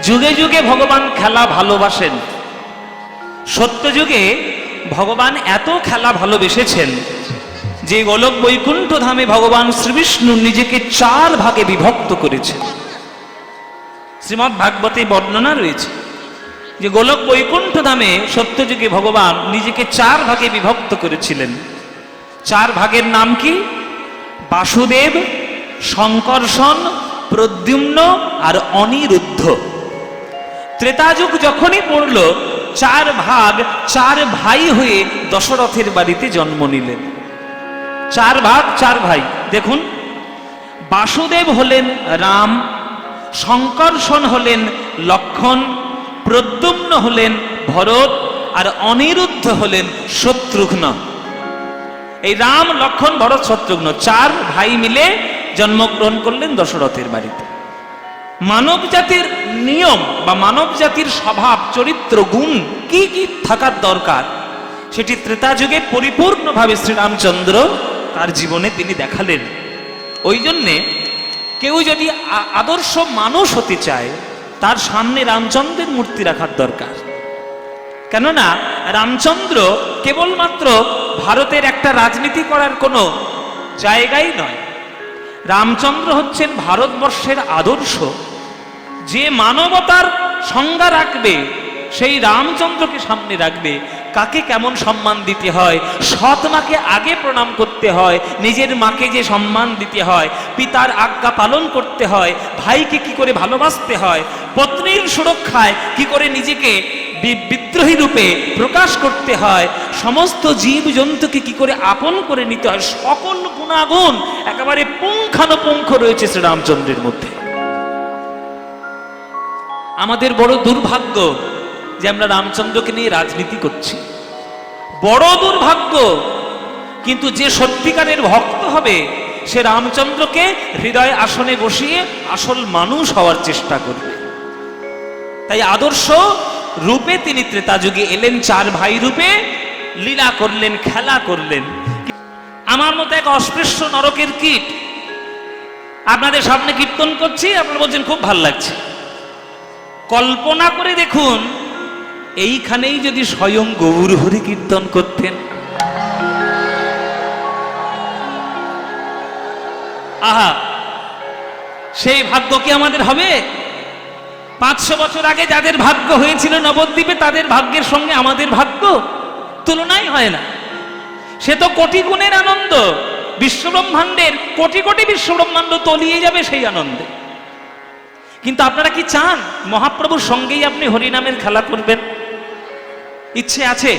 যুগে যুগে ভগবান খেলা ভালোবাসেন। সত্য যুগে ভগবান এত খেলা ভালোবেসেছেন যে গোলক বৈকুণ্ঠ ধামে ভগবান শ্রীবিষ্ণু নিজেকে 4 ভাগে বিভক্ত করেছেন। শ্রীমদ্ ভাগবতে বর্ণনা রয়েছে যে গোলক বৈকুণ্ঠ ধামে সত্যযুগে ভগবান নিজেকে 4 ভাগে বিভক্ত করেছিলেন। 4 ভাগের নাম কি? বাসুদেব, শঙ্কর্ষণ, প্রদ্যুম্ন আর অনিরুদ্ধ। ত্রেতাযুগ যখনই পড়ল 4 ভাগ, 4 ভাই হয়ে দশরথের বাড়িতে জন্ম নিলেন। 4 ভাগ 4 ভাই। দেখুন, বাসুদেব হলেন রাম, শঙ্কর্ষণ হলেন লক্ষ্মণ, প্রদ্যুম্ন হলেন ভরত আর অনিরুদ্ধ হলেন শত্রুঘ্ন। এই রাম, লক্ষ্মণ, ভরত, শত্রুঘ্ন 4 ভাই মিলে জন্মগ্রহণ করলেন দশরথের বাড়িতে। মানব জাতির নিয়ম বা মানব জাতির স্বভাব, চরিত্র, গুণ কি কি থাকার দরকার সেটি ত্রেতা যুগে পরিপূর্ণভাবে শ্রীরামচন্দ্র তার জীবনে তিনি দেখালেন। ওই জন্যে কেউ যদি আদর্শ মানুষ হতে চায় তার সামনে রামচন্দ্রের মূর্তি রাখার দরকার। কেননা রামচন্দ্র কেবলমাত্র ভারতের একটা রাজনীতি করার কোনো জায়গাই নয়। রামচন্দ্র হচ্ছেন ভারতবর্ষের আদর্শ। যে মানবতার সংজ্ঞা রাখবে সেই রামচন্দ্রকে সামনে রাখবে। কাকে কেমন সম্মান দিতে হয়, সৎ মাকে আগে প্রণাম করতে হয়, নিজের মাকে যে সম্মান দিতে হয়, পিতার আজ্ঞা পালন করতে হয়, ভাইকে কি করে ভালোবাসতে হয়, পত্নীর সুরক্ষায় কি করে নিজেকে বিদ্রোহী রূপে প্রকাশ করতে হয়, সমস্ত জীব জন্তুকে কি করে আপন করে নিতে হয়, সকল গুণাগুণ একেবারে পুঙ্খানুপুঙ্খ রয়েছে শ্রীরামচন্দ্রের মধ্যে। আমাদের বড় দুর্ভাগ্য যে আমরা রামচন্দ্রকে নিয়ে রাজনীতি করছি, বড় দুর্ভাগ্য। কিন্তু যে সত্যিকারের ভক্ত হবে সে রামচন্দ্রকে হৃদয় আসনে বসিয়ে আসল মানুষ হওয়ার চেষ্টা করবে। তাই আদর্শ রূপে তিনি ত্রেতা যুগে এলেন, 4 ভাই রূপে লীলা করলেন, খেলা করলেন। আমার মতো এক অস্পৃশ্য নরকের কীট আপনাদের সামনে কীর্তন করছি, আপনারা বলছেন খুব ভালো লাগছে। কল্পনা করে দেখুন, এইখানেই যদি স্বয়ং গৌর হরি কীর্তন করতেন, আহা, সেই ভাগ্য কি আমাদের হবে? 500 বছর আগে যাদের ভাগ্য হয়েছিল নবদ্বীপে, তাদের ভাগ্যের সঙ্গে আমাদের ভাগ্য তুলনাই হয় না। সে তো কোটি গুণের আনন্দ, বিশ্বব্রহ্মাণ্ডের কোটি কোটি বিশ্বব্রহ্মাণ্ড তলিয়ে যাবে সেই আনন্দে। কিন্তু আপনারা কি চান মহাপ্রভুর সঙ্গেই আপনি হরিনামের খেলা করবেন? ইচ্ছে আছে?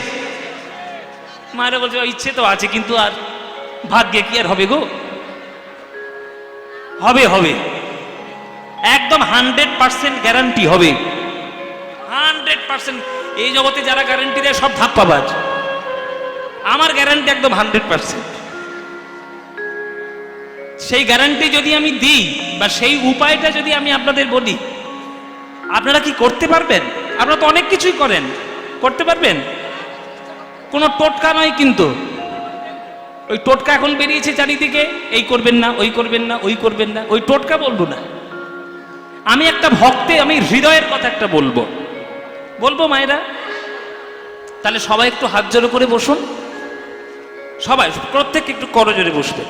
মায়েরা বলছে ইচ্ছে তো আছে, কিন্তু আর ভাগ্যে কি আর হবে গো? হবে, হবে, একদম 100% গ্যারান্টি হবে। 100%। এই জগতে যারা গ্যারান্টি দেয় সব ধাপ্পাবাজ। আমার গ্যারান্টি একদম 100%। সেই গ্যারান্টি যদি আমি দিই বা সেই উপায়টা যদি আমি আপনাদের বলি, আপনারা কি করতে পারবেন? আপনারা তো অনেক কিছুই করেন, করতে পারবেন? কোনো টোটকা নয় কিন্তু। ওই টোটকা এখন বেরিয়েছে চারিদিকে, এই করবেন না, ওই করবেন না, ওই করবেন না, ওই টোটকা বলবো না। আমি একটা ভক্তে, আমি হৃদয়ের কথা একটা বলবো মায়েরা। তাহলে সবাই একটু হাত জোড়ো করে বসুন, সবাই প্রত্যেক একটু করজোড়ে বসবে।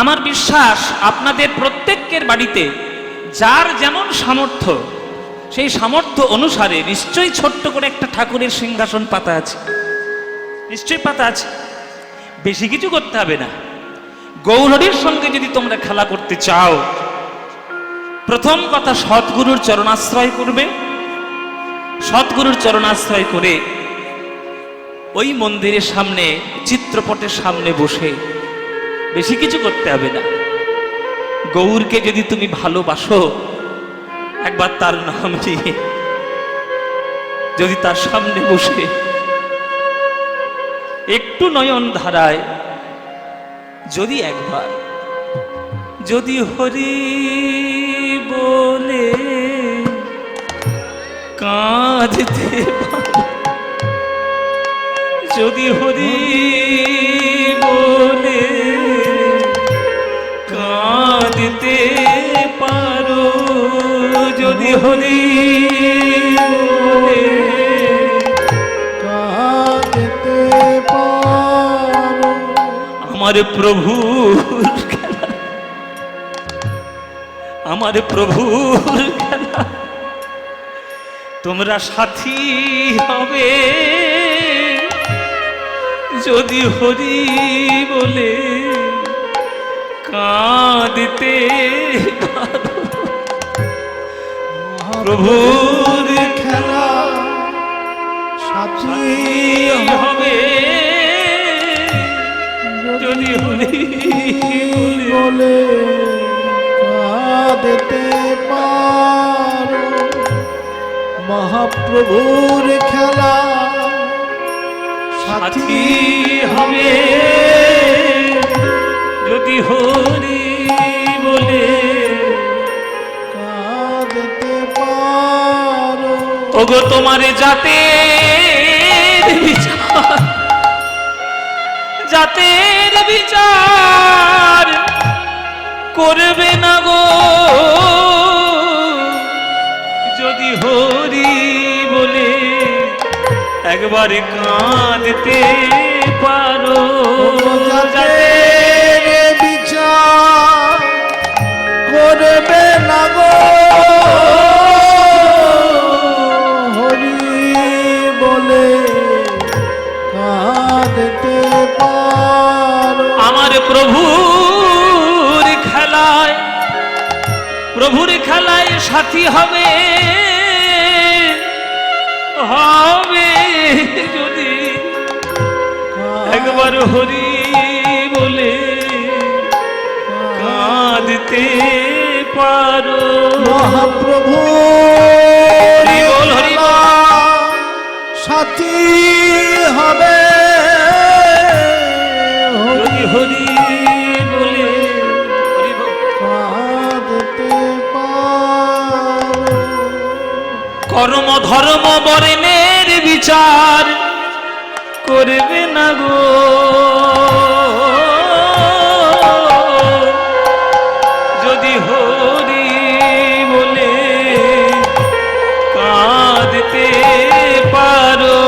আমার বিশ্বাস আপনাদের প্রত্যেকের বাড়িতে যার যেমন সামর্থ্য সেই সামর্থ্য অনুসারে নিশ্চয়ই ছোট্ট করে একটা ঠাকুরের সিংহাসন পাতা আছে, নিশ্চয়ই পাতা আছে। বেশি কিছু করতে হবে না। গৌরহরির সঙ্গে যদি তোমরা খেলা করতে চাও, প্রথম কথা সদ্গুরুর চরণাশ্রয় করবে। সদ্গুরুর চরণাশ্রয় করে ওই মন্দিরের সামনে, চিত্রপটের সামনে বসে, বেশি কিছু করতে হবে না। গৌরকে যদি তুমি ভালোবাসো, একবার তার নাম নিয়ে যদি তার সামনে বসে একটু নয়ন ধারায় যদি একবার যদি হরি বলে কাঁদতে পারো, যদি হরি বলে কাঁদতে পারো, যদি হরি বলে কাঁদতে পারো। আমার প্রভুর খেলা, আমার প্রভুর খেলা, তোমরা সাথী হবে যদি হরি বলে কাঁদতে পারো। প্রভুর খেলা সাথী হবে যদি হরি বলে কাঁদতে পারো। মহাপ্রভুর খেলা সাথী হবে যদি হরি বলে কাঁদতে পারো। ওগো তোমার জাতের বিচার, জাতের বিচার করবে না গো যদি হরি বলে একবার কাঁদতে পারো। যাদের বিচার করবে না গো হরি বলে কাঁদতে পারো। আমার প্রভুর খেলায়, প্রভুর খেলায় সাথী হবে হবে যদি একবার হরি বলে কাঁদতে পারো। মহাপ্রভু হরি বল, হরি বল। সাথী হবে যদি হরি বলে হরি বল। কাঁদতে পারো। কর্ম ধর্ম বর্ণের বিচার করবে না গো যদি হরি বলে কাঁদতে পারো।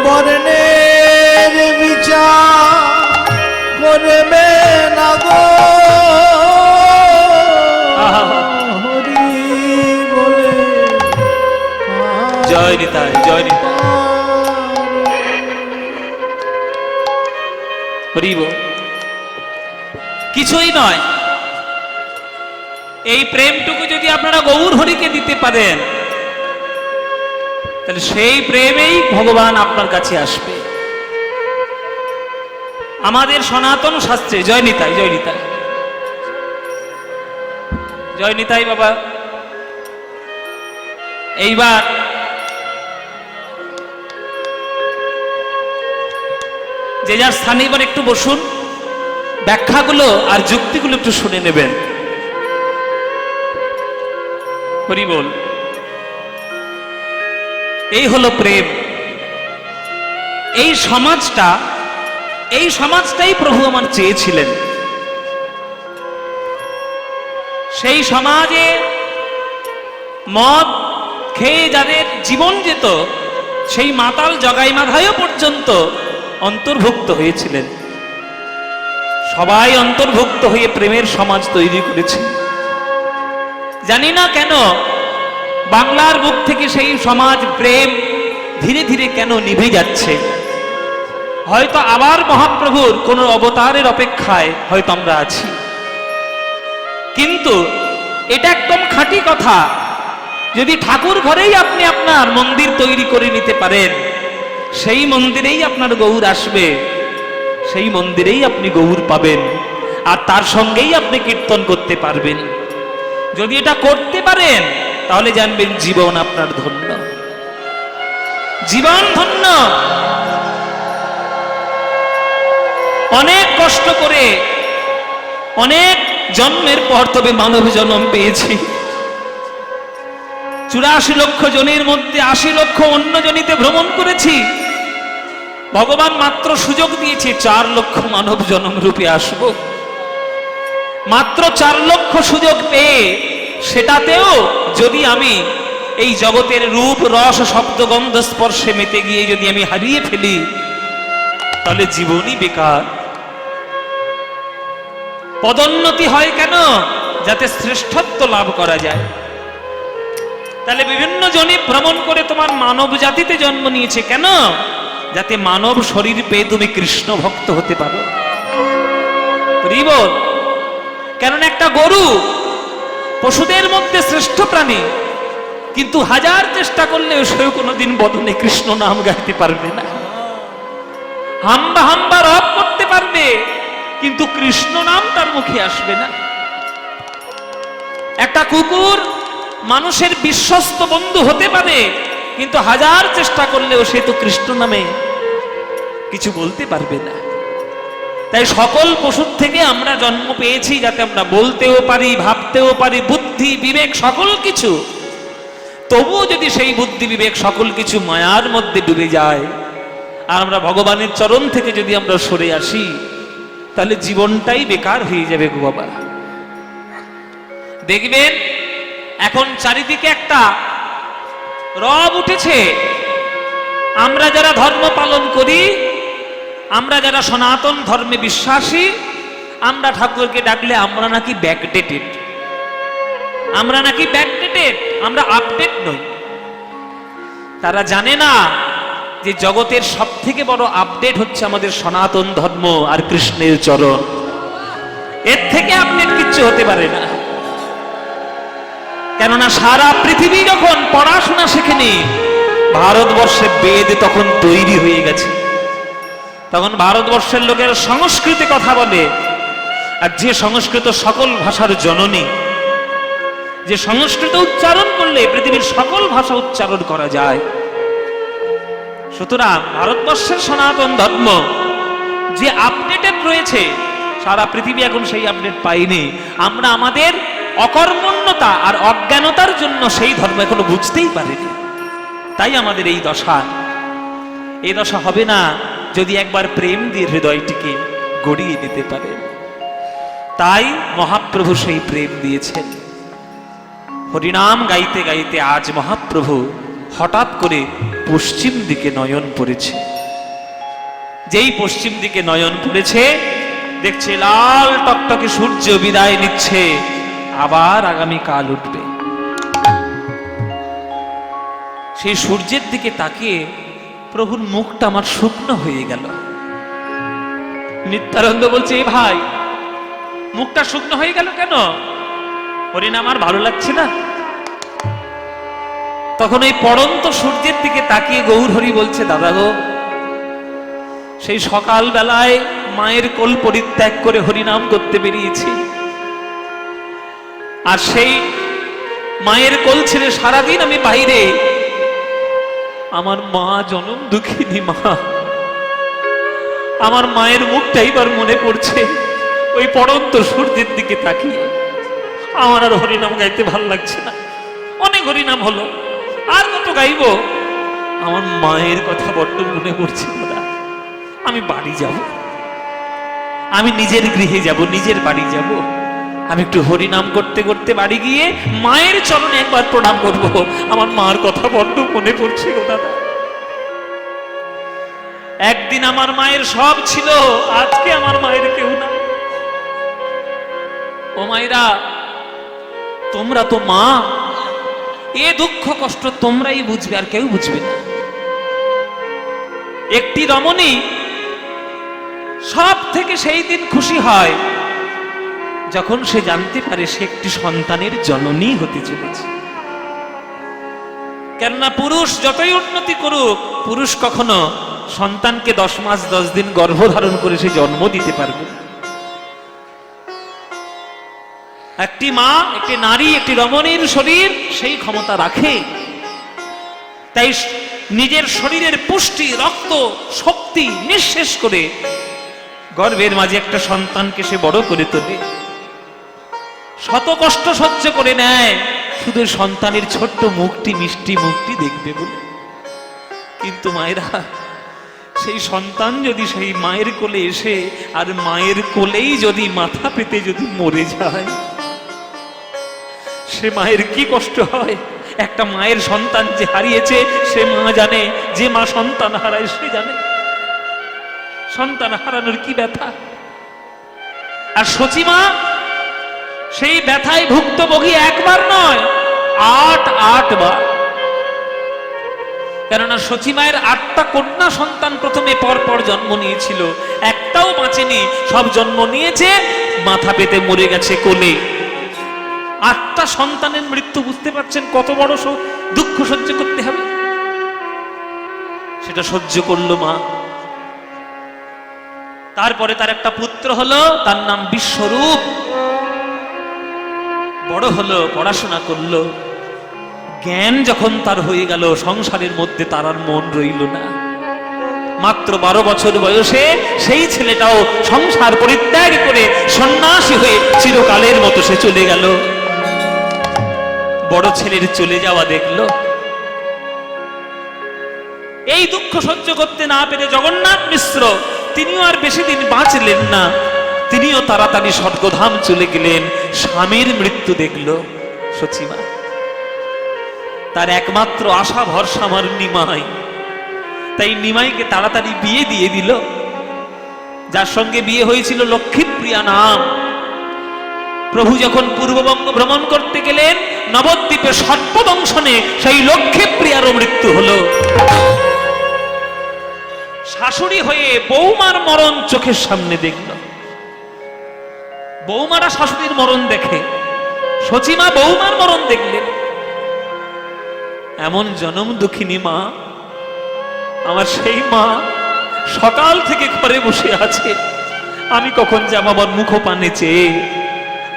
বর্ণের বিচার করবে না গো হরি বলে জয় নিতাই, জয় নিতাই, হরি বল। কিছুই নয়, এই প্রেমটুকু যদি আপনারা গৌর হরিকে দিতে পারেন তাহলে সেই প্রেমেই ভগবান আপনার কাছে আসবে। আমাদের সনাতন শাস্ত্রে, জয় নিতাই, জয় নিতাই, জয় নিতাই বাবা। এইবার যে যার স্থানে এবার একটু বসুন, ব্যাখ্যাগুলো আর যুক্তিগুলো একটু শুনে নেবেন। হরি বল। এই হলো প্রেম। এই সমাজটাই প্রভু আমার চেয়েছিলেন। সেই সমাজে মদ খেয়ে যাদের জীবন যেত সেই মাতাল জগাই মাধায়ও পর্যন্ত অন্তর্ভুক্ত হয়েছিলেন। সবাই অন্তর্ভুক্ত হয়ে প্রেমের সমাজ তৈরি করেছে। জানি না কেন বাংলার বুক থেকে সেই সমাজ প্রেম ধীরে ধীরে কেন নিভে যাচ্ছে। হয়তো আবার মহাপ্রভুর কোন অবতারের অপেক্ষায় হয়তো আমরা আছি, কিন্তু এটা একদম খাঁটি কথা। যদি ঠাকুর ঘরেই আপনি আপনার মন্দির তৈরি করে নিতে পারেন, সেই মন্দিরেই আপনার গৌর আসবে, সেই মন্দিরেই আপনি গৌর পাবেন, আর তার সঙ্গেই আপনি কীর্তন করতে পারবেন। যদি এটা করতে পারেন তাহলে জানবেন জীবন আপনার ধন্য, জীবন ধন্য। অনেক কষ্ট করে অনেক জন্মের পর তবে মানব জন্ম পেয়েছি। 84 লক্ষ জনের মধ্যে 80 লক্ষ অন্য জনিতে ভ্রমণ করেছি। ভগবান মাত্র সুযোগ দিয়েছে 4 লক্ষ মানব জন্ম রূপে আসব। মাত্র 4 লক্ষ সুযোগ পেয়ে সেটাতেও যদি আমি এই জগতের রূপ রস শব্দ গন্ধ স্পর্শে মেতে গিয়ে যদি আমি হারিয়ে ফেলি, তাহলে জীবনই বেকার। পদোন্নতি হয় কেন? যাতে শ্রেষ্ঠত্ব লাভ করা যায়। তাহলে বিভিন্ন জনে ভ্রমণ করে তোমার মানব জাতিতে জন্ম নিয়েছে কেন? যাতে মানব শরীর পেয়ে তুমি কৃষ্ণ ভক্ত হতে পারো। বল, কারণ একটা গরু পশুদের মধ্যে শ্রেষ্ঠ প্রাণী, কিন্তু হাজার চেষ্টা করলেও সেও কোনোদিন বদনে কৃষ্ণ নাম গাইতে পারবে না। হাম্বা হাম্বা রব করতে পারবে, কিন্তু কৃষ্ণ নাম তার মুখে আসবে না। একটা কুকুর মানুষের বিশ্বস্ত বন্ধু হতে পারে, কিন্তু হাজার চেষ্টা করলেও সে তো কৃষ্ণ নামে কিছু বলতে পারবে না। তাই সকল পশুর থেকে আমরা জন্ম পেয়েছি যাতে আমরা বলতেও পারি, ভাবতেও পারি, বুদ্ধি বিবেক সকল কিছু। তবুও যদি সেই বুদ্ধি বিবেক সকল কিছু মায়ার মধ্যে ডুবে যায়, আর আমরা ভগবানের চরণ থেকে যদি আমরা সরে আসি, তাহলে জীবনটাই বেকার হয়ে যাবে গো বাবা। দেখবেন এখন চারিদিকে একটা রব উঠেছে। আমরা যারা ধর্ম পালন করি, আমরা যারা সনাতন ধর্মে বিশ্বাসী, আমরা ঠাকুরকে ডাকলে আমরা নাকি ব্যাকডেটেড, আমরা নাকি ব্যাকডেটেড, আমরা আপডেট নই। তারা জানে না যে জগতের সব থেকে বড় আপডেট হচ্ছে আমাদের সনাতন ধর্ম আর কৃষ্ণের চরণ। এর থেকে আপডেট কিচ্ছু হতে পারে না। কেননা সারা পৃথিবী যখন পড়াশোনা শেখেনি, ভারতবর্ষে বেদ তখন তৈরি হয়ে গেছে। তখন ভারতবর্ষের লোকের সংস্কৃতে কথা বলে, আর যে সংস্কৃত সকল ভাষার জননী, যে সংস্কৃত উচ্চারণ করলে পৃথিবীর সকল ভাষা উচ্চারণ করা যায়। সুতরাং ভারতবর্ষের সনাতন ধর্ম যে আপডেটেড রয়েছে, সারা পৃথিবী এখন সেই আপডেট পাইনি। আমরা আমাদের অকর্মণ্যতা আর অজ্ঞানতার জন্য সেই ধর্ম এখনো বুঝতেই পারিনি। তাই আমাদের এই দশা। এই দশা হবে না যদি একবার প্রেম দিয়ে হৃদয়টিকে গড়িয়ে নিতে পারে। তাই মহাপ্রভু সেই প্রেম দিয়েছেন। হরিনাম গাইতে গাইতে আজ মহাপ্রভু হঠাৎ করে পশ্চিম দিকে নয়ন পড়েছে। যেই পশ্চিম দিকে নয়ন পড়েছে, দেখছে লাল টকটকে সূর্য বিদায় নিচ্ছে, আবার আগামী কাল উঠবে। সেই সূর্যের দিকে তাকিয়ে প্রভুর মুখটা আমার শুকনো হয়ে গেল। নিত্যানন্দ বলছে, এ ভাই, মুখটা শুকনো হয়ে গেল কেন? হরিনাম আমার ভালো লাগছে না? তখন এই পড়ন্ত সূর্যের দিকে তাকিয়ে গৌর হরি বলছে, দাদা গো, সেই সকাল বেলায় মায়ের কোল পরিত্যাগ করে হরিনাম করতে বেরিয়েছি, আর সেই মায়ের কোল ছেড়ে সারাদিন আমি বাইরে। আমার মা জনম দুঃখিনী মা, আমার মায়ের মুখটা এবার মনে পড়ছে ওই পড়ন্ত সূর্যের দিকে তাকিয়ে। আমার আর হরিনাম গাইতে ভাল লাগছে না। অনেক হরিনাম হলো, আর কত গাইব? আমার মায়ের কথা বড্ড মনে পড়ছে দাদা। আমি বাড়ি যাব, আমি নিজের গৃহে যাব, নিজের বাড়ি যাব। আমি একটু হরিনাম করতে করতে বাড়ি গিয়ে মায়ের চরণে একবার প্রণাম করব। আমার মার কথা বড্ড মনে পড়ছে গো দাদা। একদিন আমার মায়ের সব ছিল, আজকে আমার মায়ের কেউ না। ও মায়েরা, তোমরা তো মা, এ দুঃখ কষ্ট তোমরাই বুঝবে, আর কেউ বুঝবে না। একটি রমণী সব থেকে সেই দিন খুশি হয় যখন সে জানতে পারে সে একটি সন্তানের জননী হতে চলেছে। কেননা পুরুষ যতই উন্নতি করুক, পুরুষ কখনো সন্তানকে 10 মাস 10 দিন গর্ভধারণ করে সে জন্ম দিতে পারবে না। একটি মা, একটি নারী, একটি রমণীর শরীর সেই ক্ষমতা রাখে। তাই নিজের শরীরের পুষ্টি, রক্ত, শক্তি নিঃশেষ করে গর্ভের মাঝে একটা সন্তানকে সে বড় করে তোলে, শত কষ্ট সহ্য করে নেয়, শুধু সন্তানের ছোট্ট মুখটি, মিষ্টি মুখটি দেখবে বলে। কিন্তু মায়েরা, সেই সন্তান যদি সেই মায়ের কোলে এসে আর মায়ের কোলেই যদি মাথা পেতে যদি মরে যায়, সে মায়ের কি কষ্ট হয়। একটা মায়ের সন্তান যে হারিয়েছে সে মা জানে, যে মা সন্তান হারায় সে জানে সন্তান হারানোর কি ব্যথা। আর সচিমা সেই ব্যথায় ভুক্তভোগী একবার নয়, ৮ বার। কেননা সচিমায়ের ৮টা কন্যা সন্তান প্রথমে পরপর জন্ম নিয়েছিল, একটাও বাঁচেনি, সব জন্ম নিয়েছে, মাথা পেতে মরে গেছে কোলে। ৮টা সন্তানের মৃত্যু, বুঝতে পারছেন কত বড় দুঃখ সহ্য করতে হবে। সেটা সহ্য করলো মা। তারপরে তার একটা পুত্র হলো, তার নাম বিশ্বরূপ। বড় হলো, পড়াশোনা করলো, জ্ঞান যখন তার হয়ে গেল, সংসারের মধ্যে তার আর মন রইল না। মাত্র 12 বছর বয়সে সেই ছেলেটাও সংসার পরিত্যাগ করে সন্ন্যাসী হয়ে চিরকালের মতো সে চলে গেল। বড় ছেলের চলে যাওয়া দেখলো। এই দুঃখ সহ্য করতে না পেরে জগন্নাথ মিশ্র তিনিও আর বেশি দিন বাঁচলেন না, তিনিও তাড়াতাড়ি স্বর্গধাম চলে গেলেন। স্বামীর মৃত্যু দেখলো সচিমা। তার একমাত্র আশা ভরসা আমার নিমাই, তাই নিমাইকে তাড়াতাড়ি বিয়ে দিয়ে দিল। যার সঙ্গে বিয়ে হয়েছিল লক্ষ্মীপ্রিয়া নাম। প্রভু যখন পূর্ববঙ্গ ভ্রমণ করতে গেলেন, নবদ্বীপে সর্পদংশনে সেই লক্ষ্মীপ্রিয়ারও মৃত্যু হলো। শাশুড়ি হয়ে বৌমার মরণ চোখের সামনে দেখল। বৌমারা শাশুড়ির মরণ দেখে, সচিমা বৌমার মরণ দেখলেন। এমন জনম দুঃখিনী মা, আমার সেই মা সকাল থেকে ঘরে বসে আছে, আমি কখন যাব আমার মুখ পানে চেয়ে।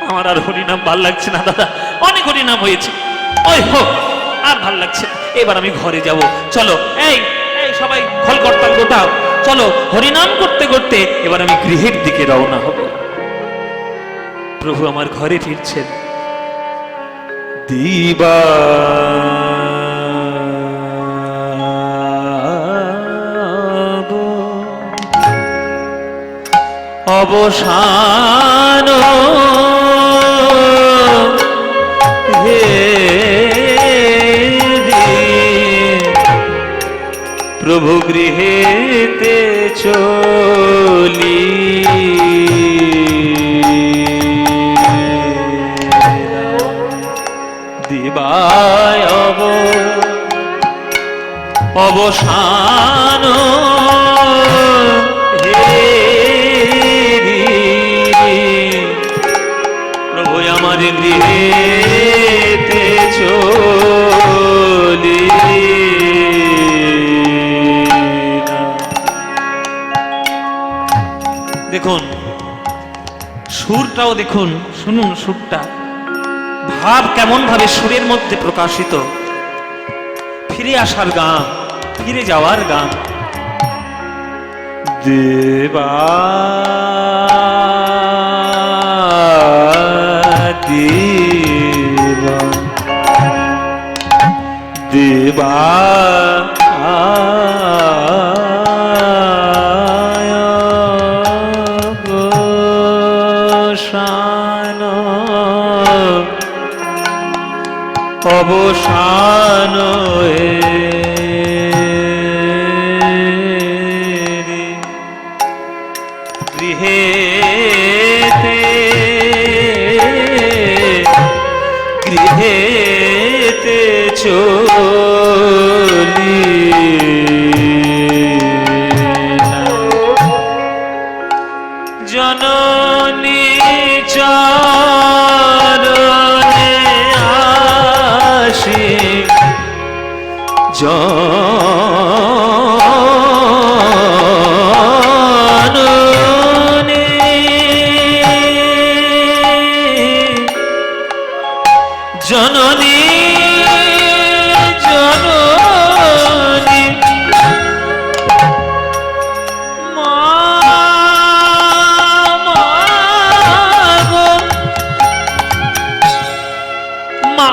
আমার আর হরিনাম ভাল লাগছে না দাদা, অনেক হরিনাম হয়েছে, ওই হোক আর ভাল লাগছে না, এবার আমি ঘরে যাব। চলো এই এই সবাই খোল করতাল গোটাও, চলো হরিনাম করতে করতে এবার আমি গৃহের দিকে রওনা হব। প্রভু আমার ঘরে ফিরছেন। দিবা অবসান হে প্রভু গৃহেতে চলি, দিবায় অবসান হে প্রভু আমার গৃহেতে চলি। দেখুন সুরটাও দেখুন, শুনুন সুরটা, ভাব কেমন ভাবে সুরের মধ্যে প্রকাশিত। ফিরে আসার গান, ফিরে যাওয়ার গান। দেবা দেবা দেবা অবসান গৃহেতে গৃহেতে চলি, জননী চরণে আসি জননী জননী জননী মা গো মা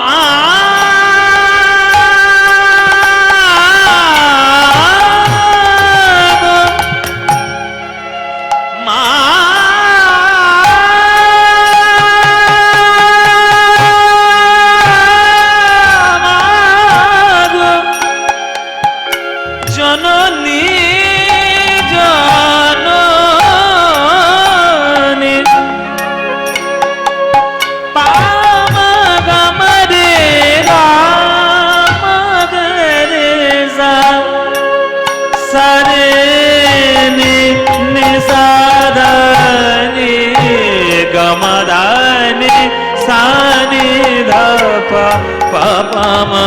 মা গা মা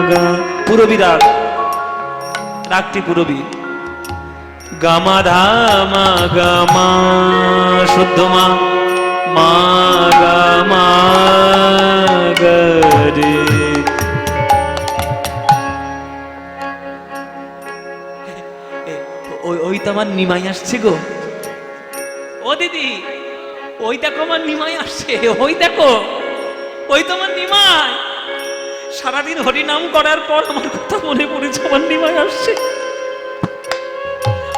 গা। পুরবী রাগ, রাগটি পুরবী। গামা ধা মা গা মা, শুদ্ধ মা, মা গা মা গা রে। ওই তো আমার নিমাই আসছে গো। ও দিদি, ওই দেখো আমার নিমাই আসছে, ওই দেখো, ওই তো আমার নিমাই। সারাদিন হরিনাম করার পর আমার কথা মনে পড়েছে, আমার নিমাই আসছে।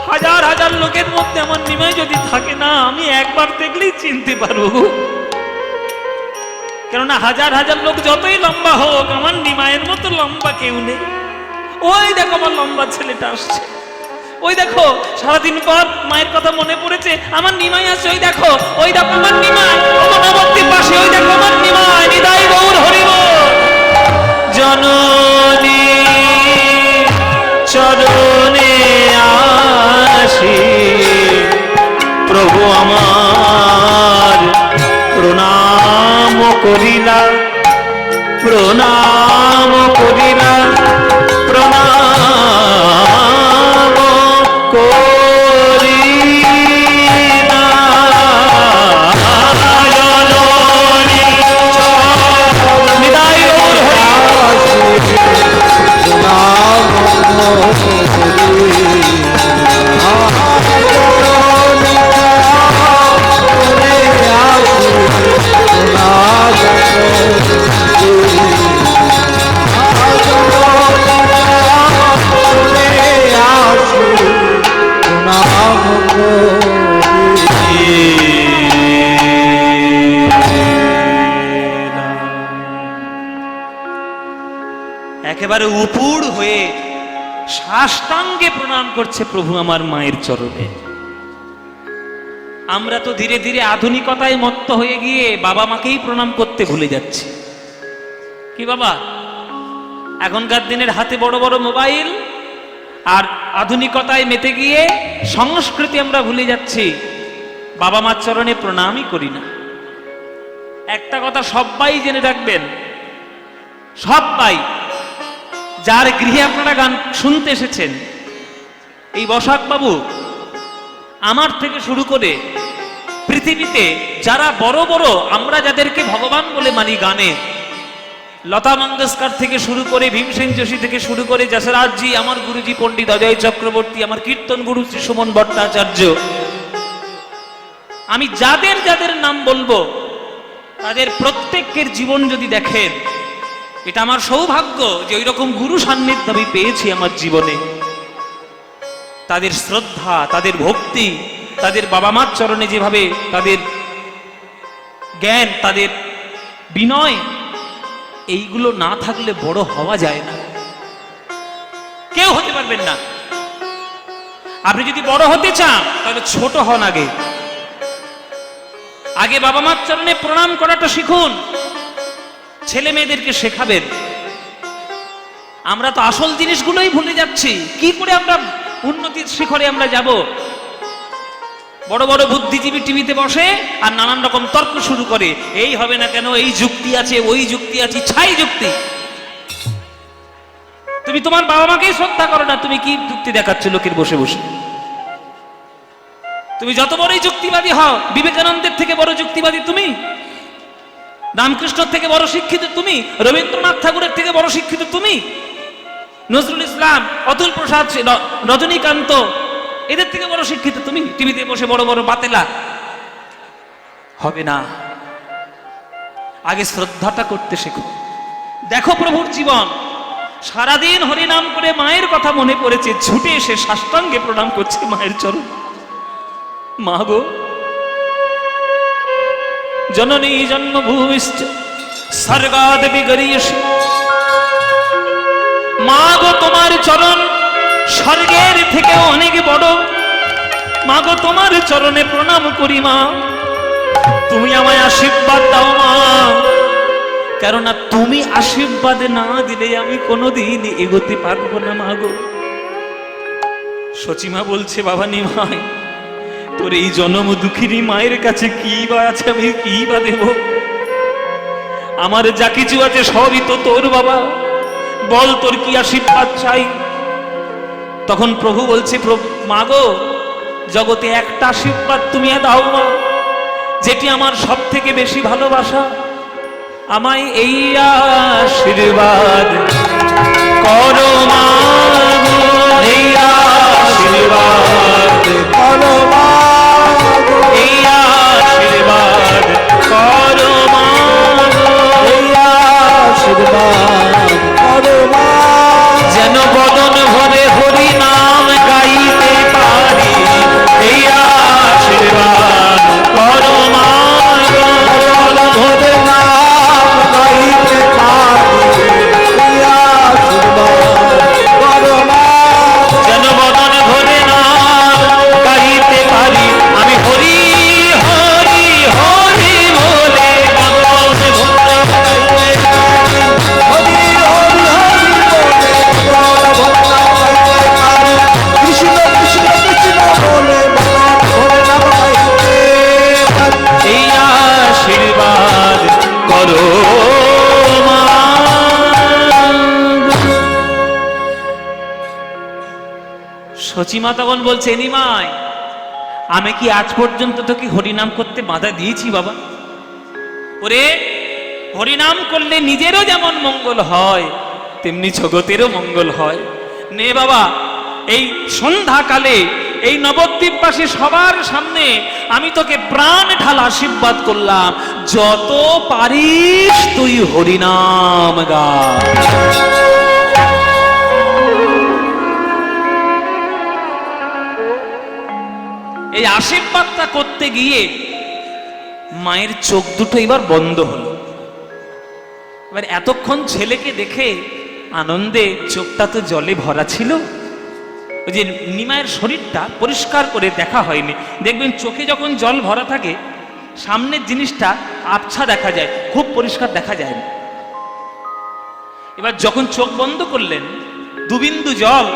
হাজার হাজার লোকের মধ্যে আমার নিমাই যদি থাকে না, আমি একবার দেখলেই চিনতে পারবো। কেননা হাজার হাজার লোক যতই লম্বা হোক, আমার নিমাইয়ের মতো লম্বা কেউ নেই। ওই দেখো আমার লম্বা ছেলেটা আসছে, ওই দেখো সারাদিন পর মায়ের কথা মনে পড়েছে, আমার নিমাই আছে। ওই দেখো, ওই দেখো আমার নিমাই, মনোবর্তীর পাশে ওই দেখো আমার নিমাই। নিতাই গৌর হরি বল। জননী চরণে আসি, প্রভু আমার প্রণাম করিলা, প্রণাম করিলা, প্রণাম করিলা। জননী নিতাই গৌর হরি। একেবারে উপুর হয়ে সাষ্টাঙ্গে প্রণাম করছে প্রভু আমার মায়ের চরণে। আমরা তো ধীরে ধীরে আধুনিকতায় মত্ত হয়ে গিয়ে বাবা মাকেই প্রণাম করতে ভুলে যাচ্ছি। কি বাবা, এখনকার দিনের হাতে বড় বড় মোবাইল, আর আধুনিকতায় মেতে গিয়ে সংস্কৃতি আমরা ভুলে যাচ্ছি, বাবা মার চরণে প্রণামই করি না। একটা কথা সবাই জেনে রাখবেন, সবাই যার গৃহে আপনারা গান শুনতে এসেছেন, এই বসাক বাবু আমার থেকে শুরু করে পৃথিবীতে যারা বড় বড়, আমরা যাদেরকে ভগবান বলে মানি গানে, লতা মঙ্গেশকর থেকে শুরু করে, ভীমসেন যোশী থেকে শুরু করে, যশরাজজি, আমার গুরুজি পণ্ডিত অজয় চক্রবর্তী, আমার কীর্তন গুরু শ্রী সুমন ভট্টাচার্য, আমি যাদের যাদের নাম বলবো তাদের প্রত্যেকের জীবন যদি দেখেন, এটা আমার সৌভাগ্য যে ওই রকম গুরু সান্নিধ্য আমি পেয়েছি আমার জীবনে। তাদের শ্রদ্ধা, তাদের ভক্তি, তাদের বাবা মার চরণে যেভাবে তাদের জ্ঞান, তাদের বিনয়, এইগুলো না থাকলে বড় হওয়া যায় না, কেউ হতে পারবেন না। আপনি যদি বড় হতে চান তাহলে ছোট হন, আগে আগে বাবা মার চরণে প্রণাম করাটা শিখুন, ছেলে মেয়েদেরকে শেখাবেন। আমরা তো আসল জিনিসগুলোই ভুলে যাচ্ছি। কি করে আমরা উন্নতির শিখরে আমরা যাব? বড় বড় বুদ্ধিজীবী টিভিতে বসে আর নানান রকম তর্ক শুরু করে, এই হবে না কেন, এই যুক্তি আছে, ওই যুক্তি আছে, ছাই যুক্তি। তুমি তোমার বাবা মাকেই শ্রদ্ধা করো না, তুমি কি যুক্তি দেখাচ্ছ লোকের বসে বসে? তুমি যত বড়ই যুক্তিবাদী হও, বিবেকানন্দের থেকে বড় যুক্তিবাদী তুমি, রামকৃষ্ণর থেকে বড় শিক্ষিত তুমি, রবীন্দ্রনাথ ঠাকুরের থেকে বড় শিক্ষিত তুমি, নজরুল ইসলাম, অতুল প্রসাদ, রজনীকান্ত, এদের থেকে বড় শিক্ষিত তুমি। টিভিতে বসে বড় বড় বাতেলা হবে না, আগে শ্রদ্ধাটা করতে শেখো। দেখো প্রভুর জীবন, সারাদিন হরিনাম করে মায়ের কথা মনে পড়েছে, ছুটে এসে সাষ্টাঙ্গে প্রণাম করছে মায়ের চরণ। মা গো, জননী জন্মভূমিশ্চ স্বর্গাদপি গরীয়সী। মা গো, তোমার চরণ স্বর্গের থেকে অনেক বড়। মা গো, তোমার চরণে প্রণাম করি মা, তুমি আমায় আশীর্বাদ দাও মা, কেননা তুমি আশীর্বাদ না দিলে আমি কোনোদিন এগোতে পারবো না মা গো। সচিমা বলছে, বাবা নিমাই, তোর এই জনম দুঃখিনী মায়ের কাছে কি বা আছে, আমি কি বা দেব? আমার যা কিছু আছে সবই তো তোর বাবা, বল তোর কি আশীর্বাদ চাই। তখন প্রভু বলছে, মা গো, জগতে একটা আশীর্বাদ তুমি দাও মা, যেটি আমার সব থেকে বেশি ভালোবাসা। আমায় এই আশীর্বাদ করো মা গো, এই আশীর্বাদ করো মা গো, এই আশীর্বাদ করো মা গো, এই আশীর্বাদ করো মা, যেন বদন ভরে হরি নাম গাইতে পারি। এই আশীর্বাদ করো মা গো, বদন ভরে নাম গাইতে পারি। এই আশীর্বাদ করো মা, যেন বদন ভরে নাম গাইতে পারি। আমি হরি হরি হরি বলে বদন ভরে হরি হরি হরি বলে বদন ভরে পারি। কৃষ্ণ কৃষ্ণ কৃষ্ণ বলে বদন ভরে নাম গাইতে পারি। এই আশীর্বাদ করো মা। সচিমা তখন বলছে, নিমাই, আমি কি আজ পর্যন্ত তোকে হরিনাম করতে বাধা দিয়েছি বাবা? ওরে, হরিনাম করলে নিজেরও যেমন মঙ্গল হয়, তেমনি জগতেরও মঙ্গল হয়। নে বাবা, এই সন্ধ্যাকালে এই নবদ্বীপবাসী সবার সামনে আমি তোকে প্রাণ ঢালা আশীর্বাদ করলাম, যত পারিস তুই হরিনাম গা। এই আশীর্বাদটা করতে গিয়ে মায়ের চোখ দুটো এবার বন্ধ হলো। এবার এতক্ষণ ছেলেকে দেখে আনন্দে চোখটা তো জলে ভরা ছিল। ওই যে নিমায়ের শরীরটা পরিষ্কার করে দেখা হয়নি, দেখবেন চোখে যখন জল ভরা থাকে সামনের জিনিসটা আবছা দেখা যায়, খুব পরিষ্কার দেখা যায় না। এবার যখন চোখ বন্ধ করলেন, দুবিন্দু জল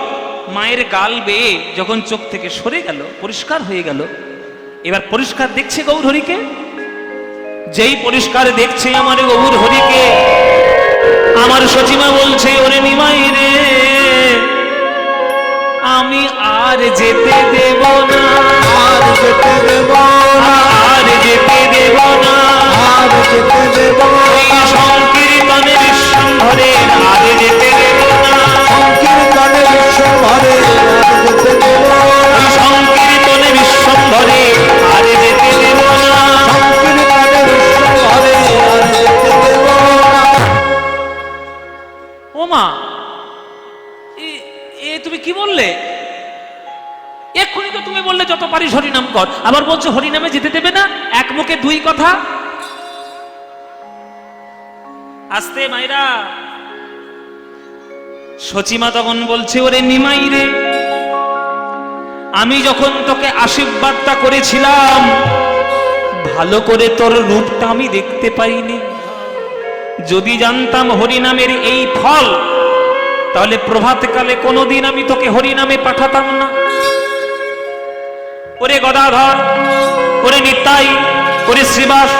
মায়ের গাল বেয়ে যখন চোখ থেকে সরে গেল, পরিষ্কার হয়ে গেল। এবার পরিষ্কার দেখছে গৌর হরিকে। যেই পরিষ্কার দেখছে আমার গৌর হরিকে, আমার সচিমা বলছে, ওরে নিমাই রে, আমি আর যেতে দেব না, আর যেতে দেব না, আর যেতে দেব না, আর যেতে দেব ওই না, সংকীর্তনের সম্ভরে আর যেতে দেব না, সংকীর্তনে বিশ্বভরে আর যেতে দেব না, ওই সংকীর্তনে বিশ্বম্ভরে আর যেতে দেব না। সংকীর্তনে বিশ্বভরে আর যেতে দেব না। ও মা, এ তুমি কি বললে? এক্ষুনি তো তুমি বললে যত পারিস হরিনাম কর, আবার বলছো হরিনামে যেতে দেবে না। এক মুখে দুই কথা। আস্তে মাইরা। সচিমা তখন বলছে, ওরে নিমাই রে, আমি যখন তোকে আশীর্বাদটা করেছিলাম, ভালো করে তোর রূপটা আমি দেখতে পাইনি। যদি জানতাম হরিনামের এই ফল, তাহলে প্রভাতকালে কোনোদিন আমি তোকে হরিনামে পাঠাতাম না। ওরে গদাধর, ওরে নিতাই, ওরে শ্রীবাস,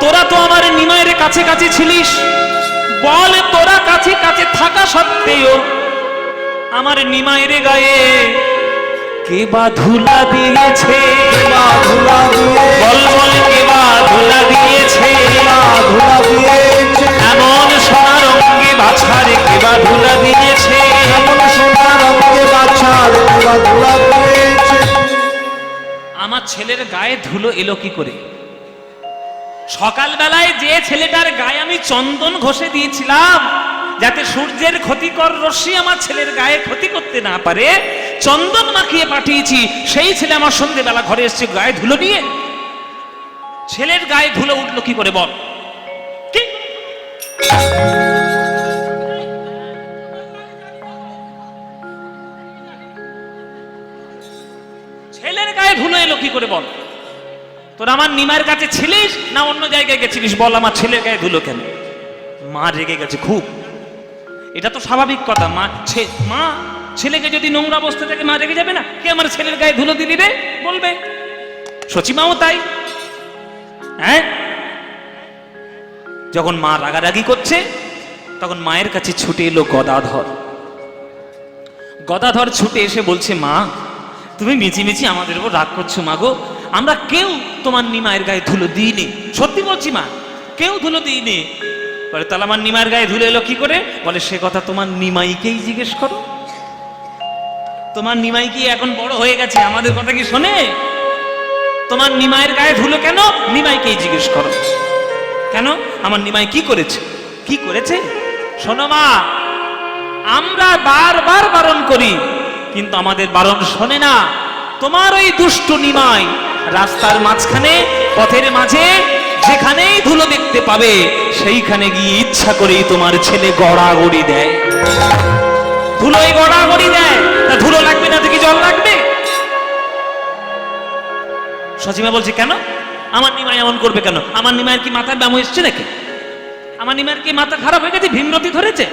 তোরা তো আমার নিমায়ের কাছে কাছে ছিলিস। বল, তোরা কাছে কাছে থাকা সত্ত্বেও আমার নিমায়ের গায়ে কে বা ধুলা দিয়েছে? মা ধুলা দিয়ে, বল বল, কে বা ধুলা দিয়েছে? মা ধুলা দিয়েছে, এমন সোনার অঙ্গে বাছারে কে বা ধুলা দিয়েছে? এমন সোনার অঙ্গে বাছার মা ধুলা দিয়েছে। আমার ছেলের গায়ে ধুলো এলো কি করে? সকালবেলায় যে ছেলেটার গায়ে আমি চন্দন ঘষে দিয়েছিলাম, যাতে সূর্যের ক্ষতিকর রশ্মি আমার ছেলের গায়ে ক্ষতি করতে না পারে, চন্দন মাখিয়ে পাঠিয়েছি, সেই ছেলে আমার সন্ধ্যেবেলা ঘরে এসছে গায়ে ধুলো নিয়ে। ছেলের গায়ে ধুলো উঠলো কি করে বল? কি ছেলের গায়ে ধুলো এলো কি করে বল? তোর আমার নিমায়ের কাছে ছিলিস না অন্য জায়গায় গেছিলিস? বল, আমার ছেলের গায়ে ধুলো কেন? মা রেগে গেছে খুব। এটা তো স্বাভাবিক কথা। মা ছেলেকে যদি নোংরা অবস্থা থেকে মা রেগে যাবে না? কে আমার ছেলের গায়ে ধুলো দিলি রে বলবে। সচিমাও তাই। হ্যাঁ, যখন মা রাগারাগি করছে তখন মায়ের কাছে ছুটে এলো গদাধর। গদাধর ছুটে এসে বলছে, মা তুমি মিছিমিছি আমাদের উপর রাগ করছো মা গো, আমরা কেউ তোমার নিমায়ের গায়ে ধুলো দিইনি, সত্যি বলছি মা, কেউ ধুলো দিইনি। বলে তাহলে আমার নিমায়ের গায়ে ধুলো এলো কি করে? বলে সে কথা তোমার নিমাইকেই জিজ্ঞেস করো। তোমার নিমাই কি এখন বড় হয়ে গেছে, আমাদের কথা কি শোনে? তোমার নিমায়ের গায়ে ধুলো কেন? নিমাইকেই জিজ্ঞেস করো। কেন? আমার নিমাই কি করেছে? কি করেছে? শোনো মা, আমরা বারবার বারণ করি কিন্তু আমাদের বারণ শোনে না। তোমার ওই দুষ্টু নিমাই রাস্তার মাঝখানে, পথের মাঝে যেখানেই ধুলো দেখতে পাবে সেইখানে গিয়ে ইচ্ছা করেই তোমার ছেলে গড়াগড়ি দেয়, ধুলোয় গড়াগড়ি দেয়। তা ধুলো লাগবে না তো কি জল লাগবে? সচিমা বলছে, কেন আমার নিমাই এমন করবে কেন? আমার নিমাইয়ের কি মাথার ব্যামো এসছে নাকি? আমার নিমাইয়ের কি মাথা খারাপ হয়ে গেছে, ভীমরতি ধরেছে?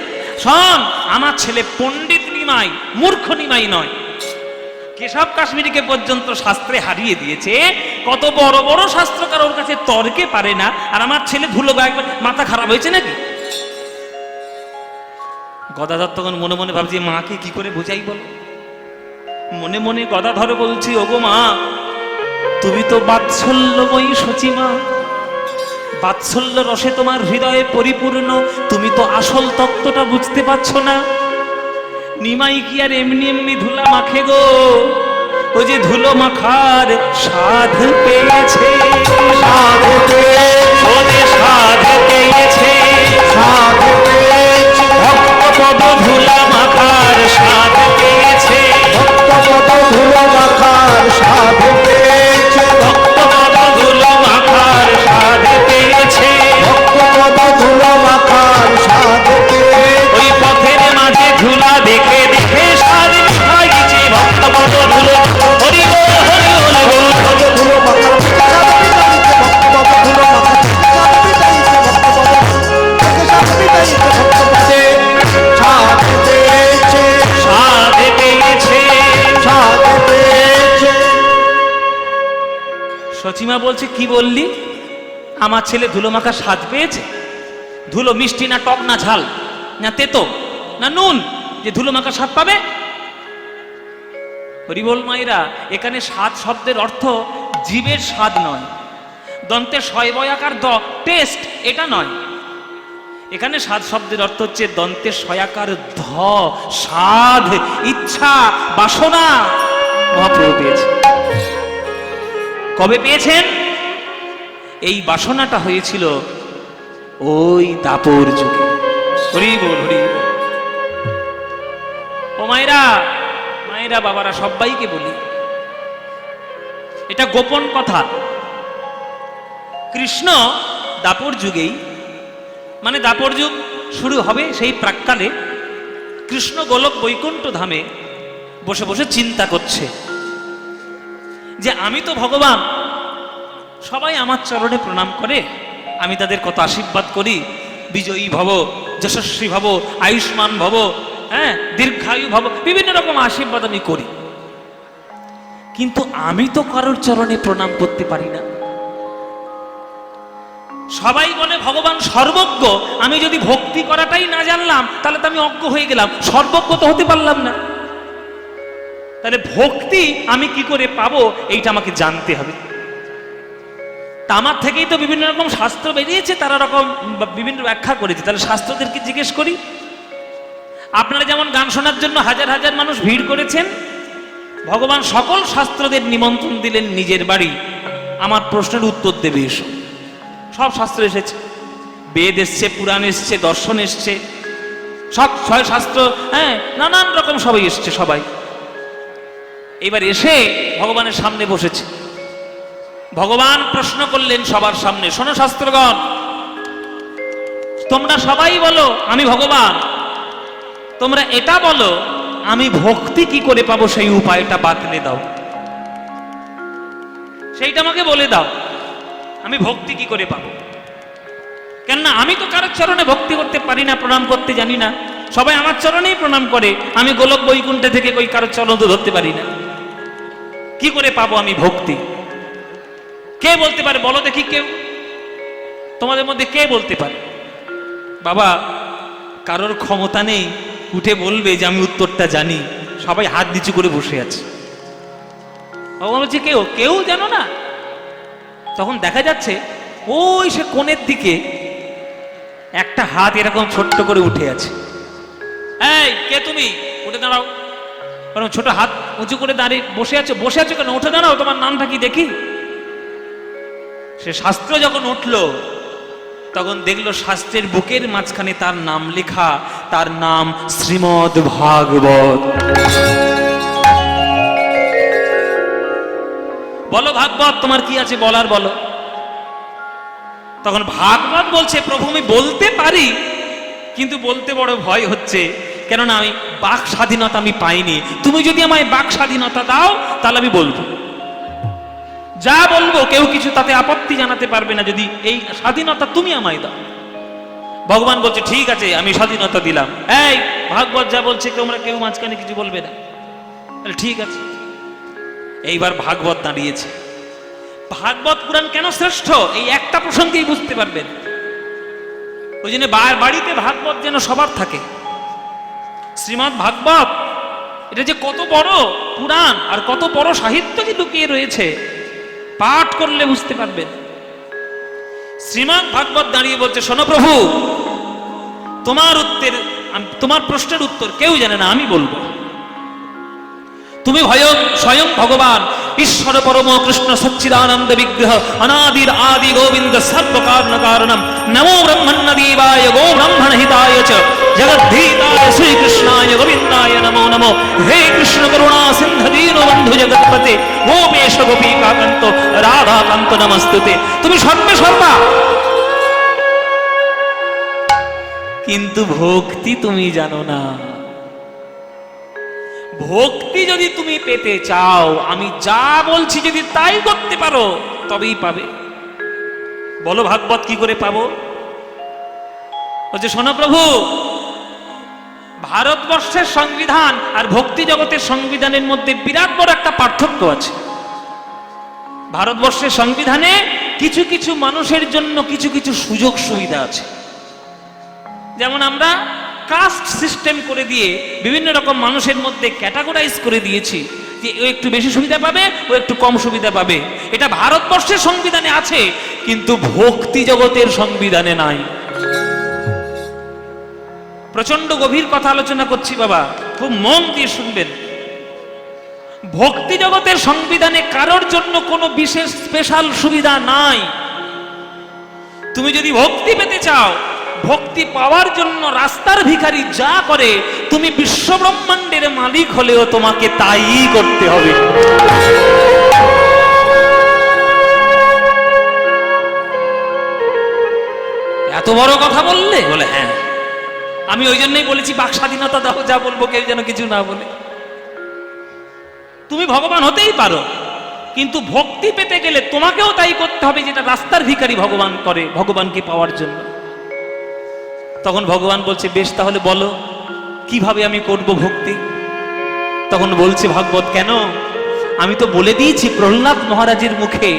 শোন, আমার ছেলে পণ্ডিত নিমাই, মূর্খ নিমাই নয়। কেশব কাশ্মীরিকে পর্যন্ত শাস্ত্রে হারিয়ে দিয়েছে, কত বড় বড় শাস্ত্রকার ওর কাছে তর্কে পারে না, আর আমার ছেলে ধুলো গায়ে মাথা খারাপ হয়েছে নাকি? গদাধর তখন মনে মনে ভাবছি, মাকে কি করে বোঝাই বল? মনে মনে গদাধর বলছি, ওগো মা, তুমি তো বাৎসল্যময়ী সচিমা, বাৎসল্য রসে তোমার হৃদয়ে পরিপূর্ণ, তুমি তো আসল তত্ত্বটা বুঝতে পারছো না। নিমাই কি আর এমনি এমনি ধুলা মাখে গো? ওই যে ধুলো মাখার সাধ পেয়েছে, সাধ পেয়েছে, ওরে সাধ পেয়েছে, সাধ পেয়েছে, ভক্তপদ ধুলা মাখার সাধ পেয়েছে, ভক্তপদ ধুলো মাখার সাধ পেয়েছে, ভক্তপদ ধুলো মাখার সাধ পেয়েছে, ভক্তপদ ধুলো মাখার সাধ পেয়েছে, ওই পথের মাঝে ধুলা দেখে দেখে সাধ খাইছে, ভক্তপদ ধুলো হরি বল হরি বল বল। ভক্তপদ ধুলো মাখার ভক্তপদ ধুলো মাখার সাধ পেয়েছে, ভক্তপদে সাধ পেয়েছে, সাধ পেয়েছে। সাধ পেয়েছে। সচিমা বলছে, কি বললি? আমার ছেলে ধুলো মাখা স্বাদ পেয়েছে? ধুলো মিষ্টি না টক না ঝাল না তেতো না নুন যে ধুলো মাখা স্বাদ পাবে? হরিবল মায়েরা, এখানে স্বাদ শব্দের অর্থ জীবের স্বাদ নয়, দন্তে শয়বয়াকার দ টেস্ট এটা নয়। এখানে স্বাদ শব্দের অর্থ হচ্ছে দন্তে শয়াকার ধ স্বাদ, ইচ্ছা, বাসনা। মহাপ্রভু পেয়েছে। কবে পেয়েছেন? এই বাসনাটা হয়েছিল ওই দাপর যুগে। হরি বল হরি বল। ও মায়েরা, মায়েরা, বাবারা, সবাইকে বলি, এটা গোপন কথা। কৃষ্ণ দাপর যুগেই, মানে দাপর যুগ শুরু হবে সেই প্রাক্কালে, কৃষ্ণ গোলক বৈকুণ্ঠ ধামে বসে বসে চিন্তা করছে যে আমি তো ভগবান, সবাই আমার চরণে প্রণাম করে, আমি তাদের কত আশীর্বাদ করি, বিজয়ী ভব, যশস্বী ভব, আয়ুষ্মান ভব, হ্যাঁ, দীর্ঘায়ু ভব, বিভিন্ন রকম আশীর্বাদ আমি করি, কিন্তু আমি তো কারোর চরণে প্রণাম করতে পারি না। সবাই বলে ভগবান সর্বজ্ঞ, আমি যদি ভক্তি করাটাই না জানলাম তাহলে তো আমি অজ্ঞ হয়ে গেলাম, সর্বজ্ঞ তো হতে পারলাম না। তাহলে ভক্তি আমি কি করে পাবো এইটা আমাকে জানতে হবে। তা আমার থেকেই তো বিভিন্ন রকম শাস্ত্র বেরিয়েছে, তারা রকম বিভিন্ন ব্যাখ্যা করেছে, তাহলে শাস্ত্রদেরকে জিজ্ঞেস করি। আপনারা যেমন গান শোনার জন্য হাজার হাজার মানুষ ভিড় করেছেন, ভগবান সকল শাস্ত্রদের নিমন্ত্রণ দিলেন নিজের বাড়ি, আমার প্রশ্নের উত্তর দেবে এসো। সব শাস্ত্র এসেছে, বেদ এসছে, পুরাণ এসছে, দর্শন এসছে, সব ছয় শাস্ত্র, হ্যাঁ, নানান রকম সবাই এসছে সবাই। এবার এসে ভগবানের সামনে বসেছে। ভগবান প্রশ্ন করলেন সবার সামনে, শোনো শাস্ত্রগণ, তোমরা সবাই বলো আমি ভগবান, তোমরা এটা বলো আমি ভক্তি কি করে পাবো সেই উপায়টা বাতলে দাও, সেইটা আমাকে বলে দাও, আমি ভক্তি কি করে পাবো। কেননা আমি তো কারোর চরণে ভক্তি করতে পারি না, প্রণাম করতে জানি না, সবাই আমার চরণেই প্রণাম করে, আমি গোলক বৈকুণ্ঠে থেকে কই কারোর চরণ তো ধরতে পারি না, কি করে পাবো আমি ভক্তি? কে বলতে পারে বলো দেখি, কেউ তোমাদের মধ্যে কে বলতে পারে? বাবা কারোর ক্ষমতা নেই উঠে বলবে যে আমি উত্তরটা জানি, সবাই হাত নিচু করে বসে আছে। ভগবান বলছে কেউ কেউ জানো না? তখন দেখা যাচ্ছে ওই সে কোণের দিকে একটা হাত এরকম ছোট্ট করে উঠে আছে। এই কে তুমি? উঠে দাঁড়াও। কারণ ছোট হাত উঁচু করে দাঁড়িয়ে বসে আছো কেন? উঠে দাঁড়াও, তোমার নামটা কি দেখি। সে শাস্ত্র যখন উঠলো তখন দেখলো শাস্ত্রের বুকের মাঝখানে তার নাম লেখা, তার নাম শ্রীমদ্ ভাগবত। বলো ভাগবত তোমার কি আছে বলার, বলো। তখন ভাগবত বলছে প্রভু আমি বলতে পারি কিন্তু বলতে বড় ভয় হচ্ছে, কেননা আমি বাক স্বাধীনতা আমি পাইনি। তুমি যদি আমায় বাক স্বাধীনতা দাও তাহলে আমি বলবো, যা বলবো কেউ কিছু তাতে আপত্তি জানাতে পারবে না, যদি এই স্বাধীনতা তুমি আমায় দাও। ভগবান বলছে ঠিক আছে আমি স্বাধীনতা দিলাম, এই ভাগবত যা বলছে তোমরা কেউ মাঝখানে কিছু বলবে না। ঠিক আছে। এইবার ভাগবত দাঁড়িয়েছে। ভাগবত পুরাণ কেন শ্রেষ্ঠ এই একটা প্রসঙ্গেই বুঝতে পারবেন। ওই জন্য বাড়িতে ভাগবত যেন সবার থাকে। শ্রীমদ্ ভাগবত এটা যে কত বড় পুরাণ আর কত বড় সাহিত্য যে লুকিয়ে রয়েছে, পাঠ করলে বুঝতে পারবেন। শ্রীমদ্ ভাগবত দাঁড়িয়ে বলছে শোনো প্রভু, তোমার প্রশ্নের উত্তর কেউ জানে না, আমি বলবো। তুমি স্বয়ং ভগবান ঈশ্বর পরম কৃষ্ণ সচ্চিদানন্দ বিগ্রহ অনাদির আদি গোবিন্দ সর্ব কারণ কারণম নমো ব্রহ্মণ্যদেবায় গো ব্রাহ্মণ হিতায় চ জগদ্ধিতায় শ্রীকৃষ্ণায় গোবিন্দায় নমো নমো। হে কৃষ্ণ করুণা সিন্ধু দীনবন্ধু জগৎপতে গোপেশ গোপীকান্ত রাধাকান্ত নমস্তুতে। তুমি সর্বে সর্বা, কিন্তু ভক্তি তুমি জানো না। ভক্তি যদি তুমি পেতে চাও, আমি যা বলছি যদি তাই করতে পারো তবেই পাবে। বলো ভাগবত কি করে পাবো? বলছে শোনো প্রভু, ভারতবর্ষের সংবিধান আর ভক্তি জগতের সংবিধানের মধ্যে বিরাট বড় একটা পার্থক্য আছে। ভারতবর্ষের সংবিধানে কিছু কিছু মানুষের জন্য কিছু কিছু সুযোগ সুবিধা আছে। যেমন আমরা কাস্ট সিস্টেম করে দিয়ে বিভিন্ন রকম মানুষের মধ্যে ক্যাটাগরাইজ করে দিয়েছি যে ও একটু বেশি সুবিধা পাবে, ও একটু কম সুবিধা পাবে। এটা ভারতবর্ষের সংবিধানে আছে, কিন্তু ভক্তি জগতের সংবিধানে নাই। প্রচন্ড গভীর কথা আলোচনা করছি বাবা, খুব মন দিয়ে শুনবেন। ভক্তি জগতের সংবিধানে কারোর জন্য কোনো বিশেষ স্পেশাল সুবিধা নাই। তুমি যদি ভক্তি পেতে চাও, ভক্তি পাওয়ার জন্য রাস্তার ভিখারি যা করে, তুমি বিশ্ব ব্রহ্মাণ্ডের মালিক হলেও তোমাকে তাই করতে হবে। এত বড় কথা বললে? বলে হ্যাঁ, আমি ওই জন্যই বলেছি বাক স্বাধীনতা দাও, যা বলবো কেউ যেন কিছু না বলে। তুমি ভগবান হতেই পারো, কিন্তু ভক্তি পেতে গেলে তোমাকেও তাই করতে হবে যেটা রাস্তার ভিখারি ভগবান করে ভগবানকে পাওয়ার জন্য। তখন ভগবান বলছে বেশ তাহলে বলো কিভাবে আমি করব ভক্তি। তখন বলছে ভাগবত কেন, আমি তো বলে দিয়েছি প্রহ্লাদ মহারাজের মুখে,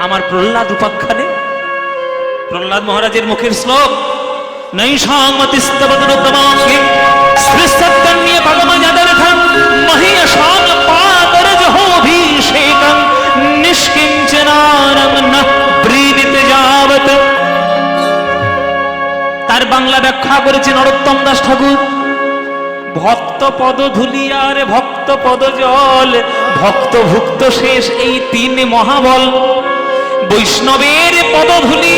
আমার প্রহ্লাদ উপাখ্যানে। প্রহ্লাদ মহারাজের মুখের শ্লোক নৈষামতিস্তবদনুতমাঙ্গে শ্রীসত্যন্যে ভগমযাদর্থং মহিয়সাং পাদরজহোভিষেকং নিষ্কিঞ্চনারং ন ব্রীডিত যাবত। তার বাংলা ব্যাখ্যা করেছেন নরোত্তম দাস ঠাকুর। ভক্ত পদ ধুলি আর ভক্ত পদ জল, ভক্ত ভুক্ত শেষ এই তিন মহাবল। বৈষ্ণবের পদ ধুলি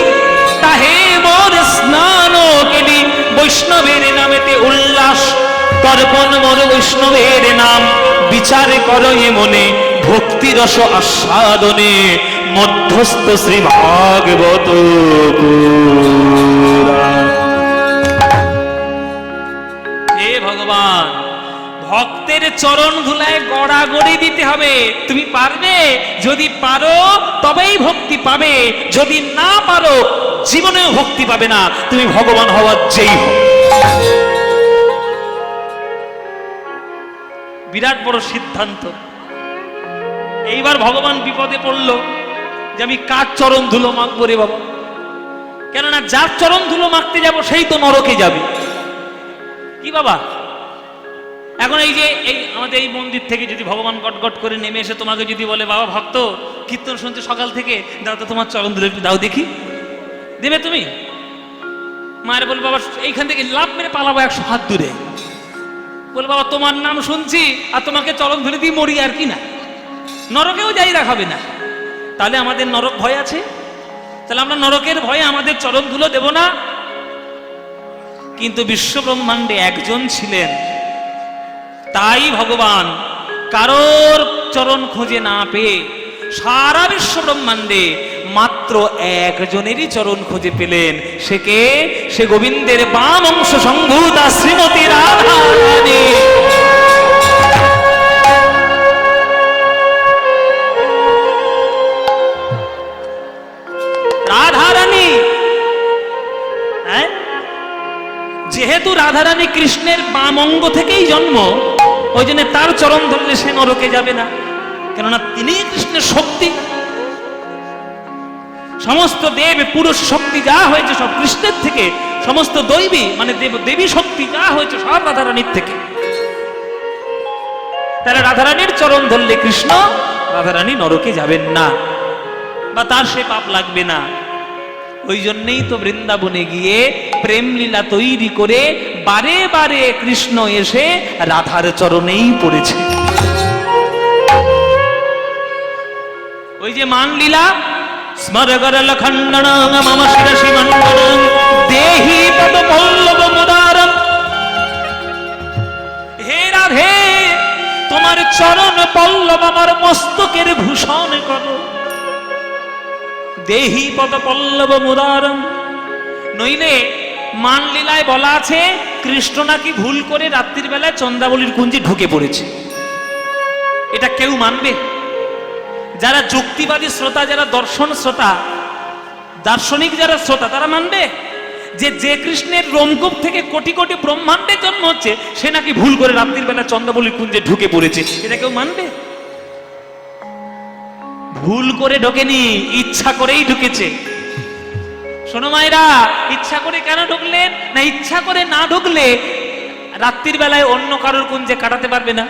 তাহে মোর স্নান কেলি, বৈষ্ণবের নামেতে উল্লাস তর্পণ মোর বৈষ্ণবের নাম। বিচার করো এ মনে ভক্তি রস আস্বাদনে, মধ্যস্থ শ্রী ভাগবত পুরাণ। হে ভগবান, ভক্তের চরণ ধুলায় গড়াগড়ি দিতে হবে। তুমি পারবে? যদি পারো তবেই ভক্তি পাবে, যদি না পারো জীবনেও ভক্তি পাবে না। তুমি ভগবান হওয়ার যেই হও। বিরাট বড় সিদ্ধান্ত। এইবার ভগবান বিপদে পড়ল যে আমি কার চরণ ধুলো মাখবো রে বাবা। কেননা যার চরণ ধুলো মাখতে যাব সেই তো নরকে যাবে। কি বাবা, এখন এই যে এই আমাদের এই মন্দির থেকে যদি ভগবান গটগট করে নেমে এসে তোমাকে যদি বলে, বাবা ভক্ত কীর্তন শুনতে সকাল থেকে, দাও তো তোমার চরণ ধুলো একটু দাও দেখি, দেবে তুমি? মায়ের বল, বাবা এইখান থেকে লাভ মেরে পালাবো 100 হাত দূরে। বল, বাবা তোমার নাম শুনছি আর তোমাকে চরণ ধুলে দিয়ে মরি, আর কি না, নরকেও যাই রাখাবে না। তাহলে আমাদের নরক ভয় আছে, তাহলে আমরা নরকের ভয়ে আমাদের চরণ ধুলো দেব না। কিন্তু বিশ্ব ব্রহ্মাণ্ডে একজন ছিলেন, তাই ভগবান কারোর চরণ খুঁজে না পেয়ে সারা বিশ্ব ব্রহ্মাণ্ডে মাত্র একজনেরই চরণ খুঁজে পেলেন। সে কে? সে গোবিন্দের বাম অংশ সম্ভূতা শ্রীমতী রাধা রানী। রাধা রানী, যেহেতু রাধা রানী কৃষ্ণের বাম অঙ্গ থেকেই জন্ম, ওই জন্য তার চরণ ধরলে সে নরকে যাবে না, কেননা তিনি কৃষ্ণের শক্তি। সমস্ত দেব পুরুষ শক্তি যা হয়েছে সব কৃষ্ণের থেকে, সমস্ত দৈবী মানে দেবী শক্তি যা হয়েছে সব রাধারানীর থেকে। তাহলে রাধারানীর চরণ ধরলে কৃষ্ণ, রাধারানী নরকে যাবেন না, বা তার সে পাপ লাগবে না। ওই জন্যই তো বৃন্দাবনে গিয়ে প্রেম লীলা তৈরি করে বারে বারে কৃষ্ণ এসে রাধার চরণেই পড়েছে। ওই যে মান লীলা, স্মরগরল খণ্ডনং মম শিরসি মণ্ডনং দেহি পদ পল্লব মুদারম। হে রাধে, তোমার চরণ পল্লব আমার মস্তকের ভূষণ করো। দেহি পদ পল্লব মুদারম। নইলে মান লীলায় বলা আছে কৃষ্ণ নাকি ভুল করে রাত্রির বেলায় চন্দ্রাবলীর কুঞ্জে ঢুকে পড়েছে। এটা কেউ মানবে? যারা যুক্তিবাদী শ্রোতা, যারা দর্শন শ্রোতা, দার্শনিক যারা শ্রোতা, তারা মানবে যে কৃষ্ণের রোমকূপ থেকে কোটি কোটি ব্রহ্মাণ্ডের জন্ম হচ্ছে, সে নাকি ভুল করে রাত্রির বেলা চন্দ্রাবলীর কুঞ্জে ঢুকে পড়েছে? এটা কেউ মানবে? ভুল করে ঢোকেনি, ইচ্ছা করেই ঢুকেছে। শোনো মায়েরা, ইচ্ছা করে কেন ঢুকলেন? না, ইচ্ছা করে না ঢুকলে রাত্রির বেলায় অন্য কারোর কুঞ্জে কাটাতে পারবে না,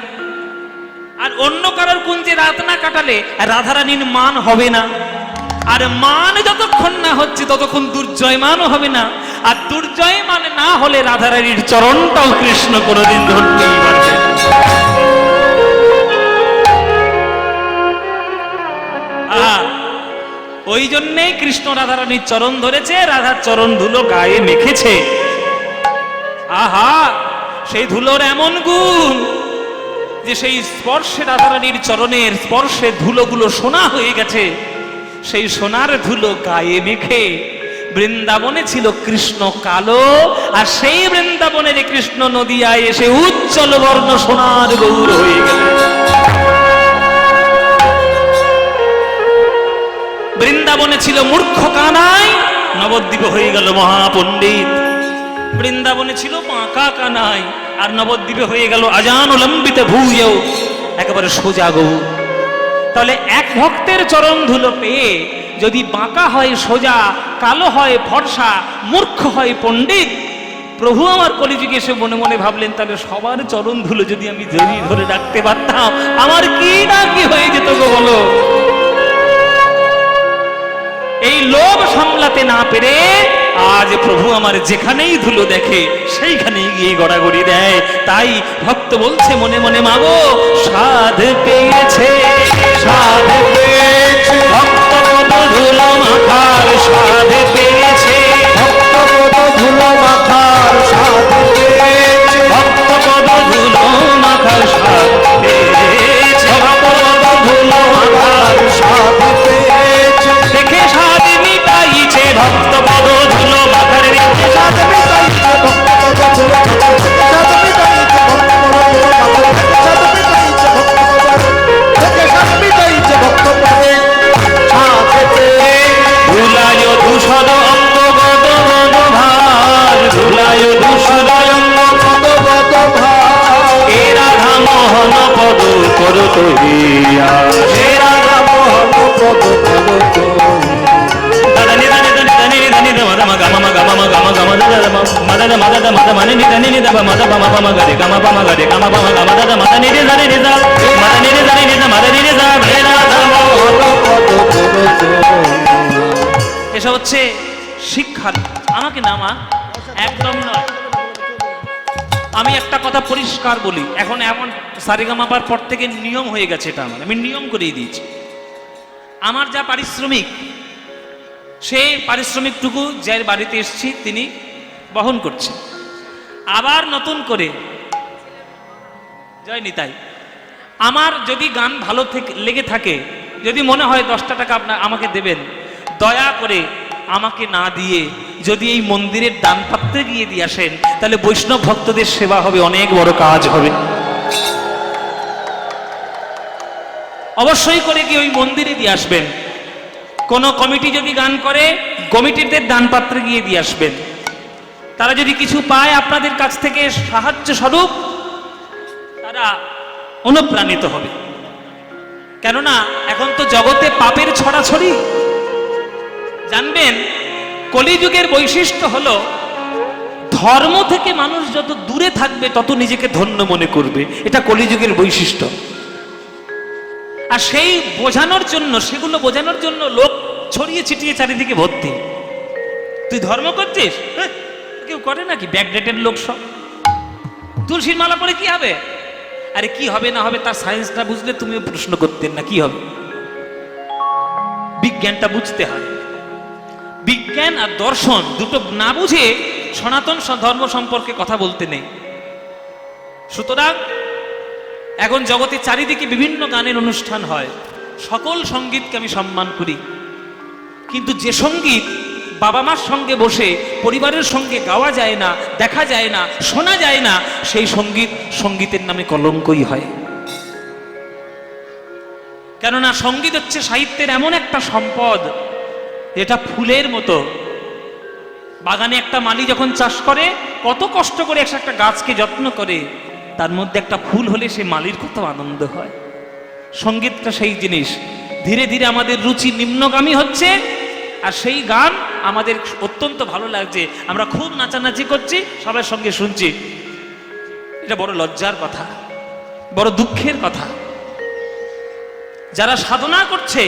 আর অন্য কারোর কুঞ্জে রাত না কাটালে রাধারানীর মান হবে না, আর মান যতক্ষণ না হচ্ছে ততক্ষণ দুর্জয়মানও হবে না, আর দুর্জয়মান না হলে রাধারানীর চরণটাও কৃষ্ণ কোনোদিন ধরতেই পারবে না। ওই জন্যেই কৃষ্ণ রাধারানীর চরণ ধরেছে, রাধার চরণ ধুলো গায়ে মেখেছে। আহা, সেই ধুলোর এমন গুণ যে সেই স্পর্শে রাধারানীর চরণের স্পর্শে ধুলোগুলো সোনা হয়ে গেছে। সেই সোনার ধুলো গায়ে মেখে বৃন্দাবনে ছিল কৃষ্ণ কালো, আর সেই বৃন্দাবনের কৃষ্ণ নদিয়ায় এসে উজ্জ্বল বর্ণ সোনার গৌর হয়ে গেল। বৃন্দাবনে ছিল মূর্খ কানাই, নবদ্বীপে হয়ে গেল মহাপণ্ডিত। বৃন্দাবনে ছিল বাঁকা কানাই, আর নবদ্বীপে হয়ে গেল আজান লম্বিত ভূয়ৌ, একেবারে সোজা গৌ। তাহলে এক ভক্তের চরণ ধুলো পেয়ে যদি বাঁকা হয় সোজা, কালো হয় ফর্সা, মূর্খ হয় পণ্ডিত, প্রভু আমার কলিযুগে এসে মনে মনে ভাবলেন, তাহলে সবার চরণ ধুলো যদি আমি ধরে রাখতে পারতাম, আমার কি না কি হয়ে যেত গো বলো। এই লোভ সামলাতে না পেরে আজ প্রভু আমার যেখানেই ধুলো দেখে সেইখানেই গিয়ে গড়াগড়ি দেয়। তাই ভক্ত বলছে মনে মনে, মাগো সাধ পেয়েছে, সাধ পেয়েছে, ভক্ত কত ধুলো মাখার সাধ পেয়েছে, ভক্ত কত ধুলো মাখার সাধ পেয়েছে, ভক্ত কত ধুলো মাখার সাধ পেয়েছে, ভক্ত কত ধুলো মাখার সাধ পেয়েছে, দেখে সাধ মিটাইছে, ভক্ত পদ ধুলো মাখার রেখে সাধ মিটাইছে, ভক্ত পদ ধুলো মাখার সাধ মিটাইছে, ভক্ত পদ ধুলো মাখার সাধ মিটাইছে, ভক্ত পদ দেখে সাধ মিটাইছে, ভক্ত পদে সাধ পেয়ে ভুলায় ধূসর এসব হচ্ছে শিক্ষা। আমাকে নামা একদম নয়। আমি একটা কথা পরিষ্কার বলি, এখন এমন সারেগামাপার পর থেকে নিয়ম হয়ে গেছে, এটা আমি নিয়ম করিয়ে দিয়েছি। আমার যা পারিশ্রমিক, সেই পারিশ্রমিকটুকু যার বাড়িতে এসেছি তিনি বহন করছেন। আবার নতুন করে জয় নিতাই, আমার যদি গান ভালো লেগে থাকে, যদি মনে হয় 10টা টাকা আপনার আমাকে দেবেন, দয়া করে আমাকে না দিয়ে যদি এই মন্দিরের দান পাত্রে গিয়ে দিয়ে আসেন, তাহলে বৈষ্ণব ভক্তদের সেবা হবে, অনেক বড় কাজ হবে। অবশ্যই করে কি ওই মন্দিরে দিয়ে আসবেন। কোন কমিটি যদি গান করে, কমিটিদের দান পাত্রে গিয়ে দিয়ে আসবেন। তারা যদি কিছু পায় আপনাদের কাছ থেকে সাহায্য স্বরূপ, তারা অনুপ্রাণিত হবে। কেননা এখন তো জগতে পাপের ছড়াছড়ি। জানবেন, কলিযুগের বৈশিষ্ট্য হলো ধর্ম থেকে মানুষ যত দূরে থাকবে তত নিজেকে ধন্য মনে করবে। এটা কলিযুগের বৈশিষ্ট্য। আর সেই বোঝানোর জন্য, সেগুলো বোঝানোর জন্য লোক ছড়িয়ে ছিটিয়ে চারিদিকে ভর্তি। তুই ধর্ম করছিস, কেউ করে নাকি? ব্যাকডেটেড লোক সব। তুলসীর মালা পরে কি হবে? আরে কি হবে না হবে তার সায়েন্সটা বুঝলে তুমিও প্রশ্ন করতেন না কি হবে। বিজ্ঞানটা বুঝতে হয়। বিজ্ঞান আর দর্শন দুটো না বুঝে সনাতন ধর্ম সম্পর্কে কথা বলতে নেই। সুতরাং এখন জগতে চারিদিকে বিভিন্ন গানের অনুষ্ঠান হয়। সকল সঙ্গীতকে আমি সম্মান করি, কিন্তু যে সঙ্গীত বাবা মার সঙ্গে বসে পরিবারের সঙ্গে গাওয়া যায় না, দেখা যায় না, শোনা যায় না, সেই সঙ্গীত সঙ্গীতের নামে কলঙ্কই হয়। কেননা সঙ্গীত হচ্ছে সাহিত্যের এমন একটা সম্পদ, যেটা ফুলের মতো। বাগানে একটা মালি যখন চাষ করে, কত কষ্ট করে একটা গাছকে যত্ন করে, তার মধ্যে একটা ফুল হলে সে মালির কত আনন্দ হয়। সঙ্গীতটা সেই জিনিস। ধীরে ধীরে আমাদের রুচি নিম্নগামী হচ্ছে, আর সেই গান আমাদের অত্যন্ত ভালো লাগছে। আমরা খুব নাচানাচি করছি, সবার সঙ্গে শুনছি। এটা বড় লজ্জার কথা, বড় দুঃখের কথা। যারা সাধনা করছে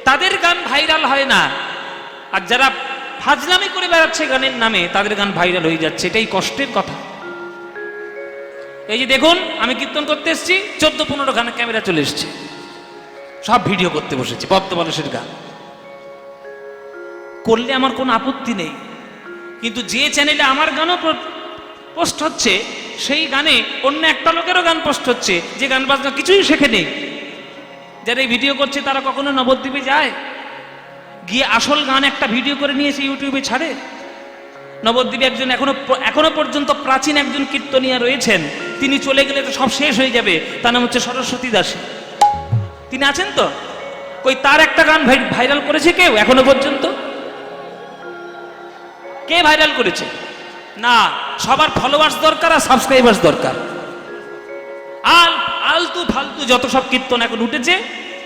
তাদের গান ভাইরাল হয় না, আর যারা ফাজলামি করে বেড়াচ্ছে গানের নামে, তাদের গান ভাইরাল হয়ে যাচ্ছে। এটাই কষ্টের কথা। এই যে দেখুন, আমি কীর্তন করতে এসেছি, 14-15 গানের ক্যামেরা চলে এসছে, সব ভিডিও করতে বসেছে। পদ্ম মানুষের গান করলে আমার কোনো আপত্তি নেই, কিন্তু যে চ্যানেলে আমার গানও পোস্ট হচ্ছে, সেই গানে অন্য একটা লোকেরও গান পোস্ট হচ্ছে, যে গান বাজনা কিছুই শেখে নেই। যারা এই ভিডিও করছে তারা কখনো নবদ্বীপে যায়, গিয়ে আসল গান একটা ভিডিও করে নিয়েছে ইউটিউবে ছাড়ে? নবদ্বীপে একজন এখনো পর্যন্ত প্রাচীন একজন কীর্তনিয়া রয়েছেন, তিনি চলে গেলে তো সব শেষ হয়ে যাবে। তার নাম হচ্ছে সরস্বতী দাসী। তিনি আছেন তো, কই তার একটা গান ভাইরাল করেছে কেউ এখনো পর্যন্ত? কে ভাইরাল করেছে? না, সবার ফলোয়ার্স দরকার আর সাবস্ক্রাইবার্স দরকার। আলতু ফালতু যত সব কীর্তন এখন উঠেছে,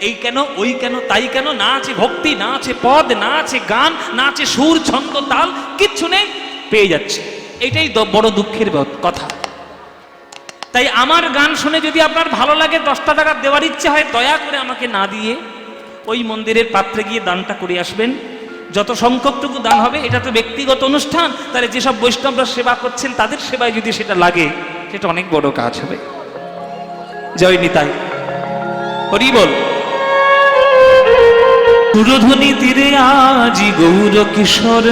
এই কেন ওই কেন তাই কেন, না আছে ভক্তি, না আছে পদ, না আছে গান, না আছে সুর ছন্দ তাল, কিচ্ছু নেই, পেয়ে যাচ্ছে। এটাই বড় দুঃখের কথা। তাই আমার গান শুনে যদি আপনার ভালো লাগে, 10টা টাকা দেওয়ার ইচ্ছে হয়, দয়া করে আমাকে না দিয়ে ওই মন্দিরের পাত্রে গিয়ে দানটা করে আসবেন। যত সংখ্যকটুকু দান হবে, এটা তো ব্যক্তিগত অনুষ্ঠান, তাহলে যেসব বৈষ্ণবরা সেবা করছেন তাদের সেবায় যদি সেটা লাগে, সেটা অনেক বড় কাজ হবে। জয় নিতাই, হরি বল। সুরধ্বনি তীরে আজি গৌর কিশোর,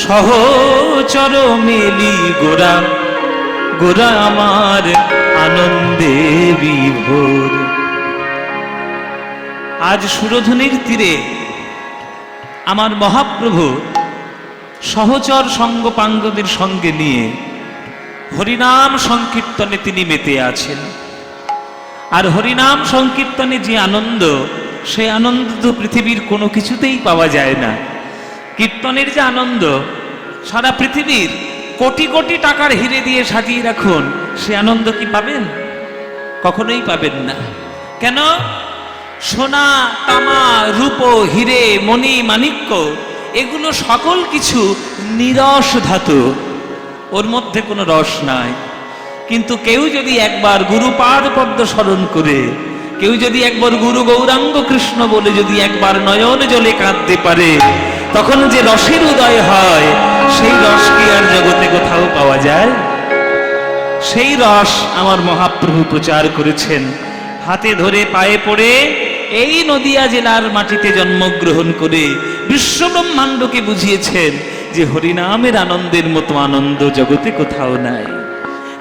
সহচর মেলি গোরা, গোরা আমার আনন্দে বিভোর। আজ সুরধ্বনির তীরে আমার মহাপ্রভু সহচর সঙ্গপাঙ্গদের সঙ্গে নিয়ে হরিনাম সংকীর্তনে তিনি মেতে আছেন। আর হরিনাম সংকীর্তনে যে আনন্দ, সেই আনন্দ তো পৃথিবীর কোনো কিছুতেই পাওয়া যায় না। কীর্তনের যে আনন্দ, সারা পৃথিবীর কোটি কোটি টাকার হিরে দিয়ে সাজিয়ে রাখুন, সে আনন্দ কি পাবেন? কখনোই পাবেন না। কেন? সোনা, তামা, রূপো, হিরে, মণি, মাণিক্য, এগুলো সকল কিছু নিরস ধাতু, ওর মধ্যে কোনো রস নাই। কিন্তু কেউ যদি একবার গুরুপাদ পদ্ম স্মরণ করে, কেউ যদি একবার গুরু গৌরাঙ্গ কৃষ্ণ বলে যদি একবার নয়ন জলে কাঁদতে পারে, তখন যে রসের উদয় হয়, সেই রস কি আর জগতে কোথাও পাওয়া যায়? সেই রস আমার মহাপ্রভু প্রচার করেছেন। হাতে ধরে পায়ে পড়ে এই নদিয়া জেলার মাটিতে জন্মগ্রহণ করে বিশ্বব্রহ্মাণ্ডকে বুঝিয়েছেন যে হরিনামের আনন্দের মতো আনন্দ জগতে কোথাও নাই।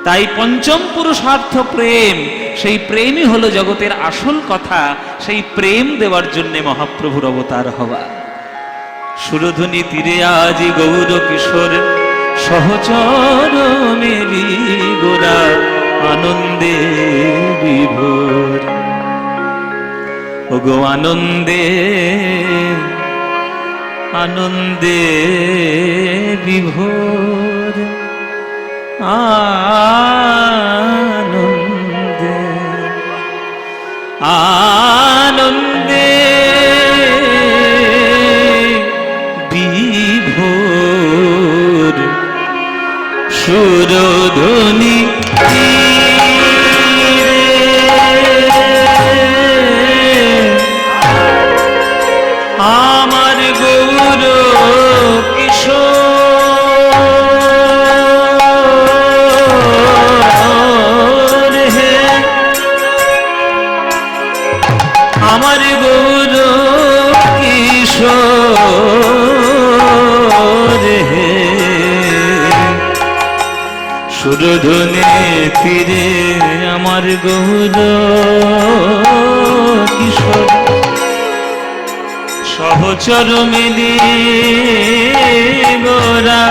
তাই পঞ্চম পুরুষার্থ প্রেম, সেই প্রেমই হলো জগতের আসল কথা। সেই প্রেম দেওয়ার জন্য মহাপ্রভুর অবতার হওয়া। সুরধুনি তীরে আজ গৌর কিশোর সহচর মেলি গোরা আনন্দে বিভোর। ওগো আনন্দে আনন্দে বিভোর, আনন্দে আনন্দে বিভোর। সুরধুনি আমার গৌর কিশোর হে, আমার গৌর কিশোর হে। সুরধুনি তীরে আমার গৌর কিশোর সহচর মিলি গোরা,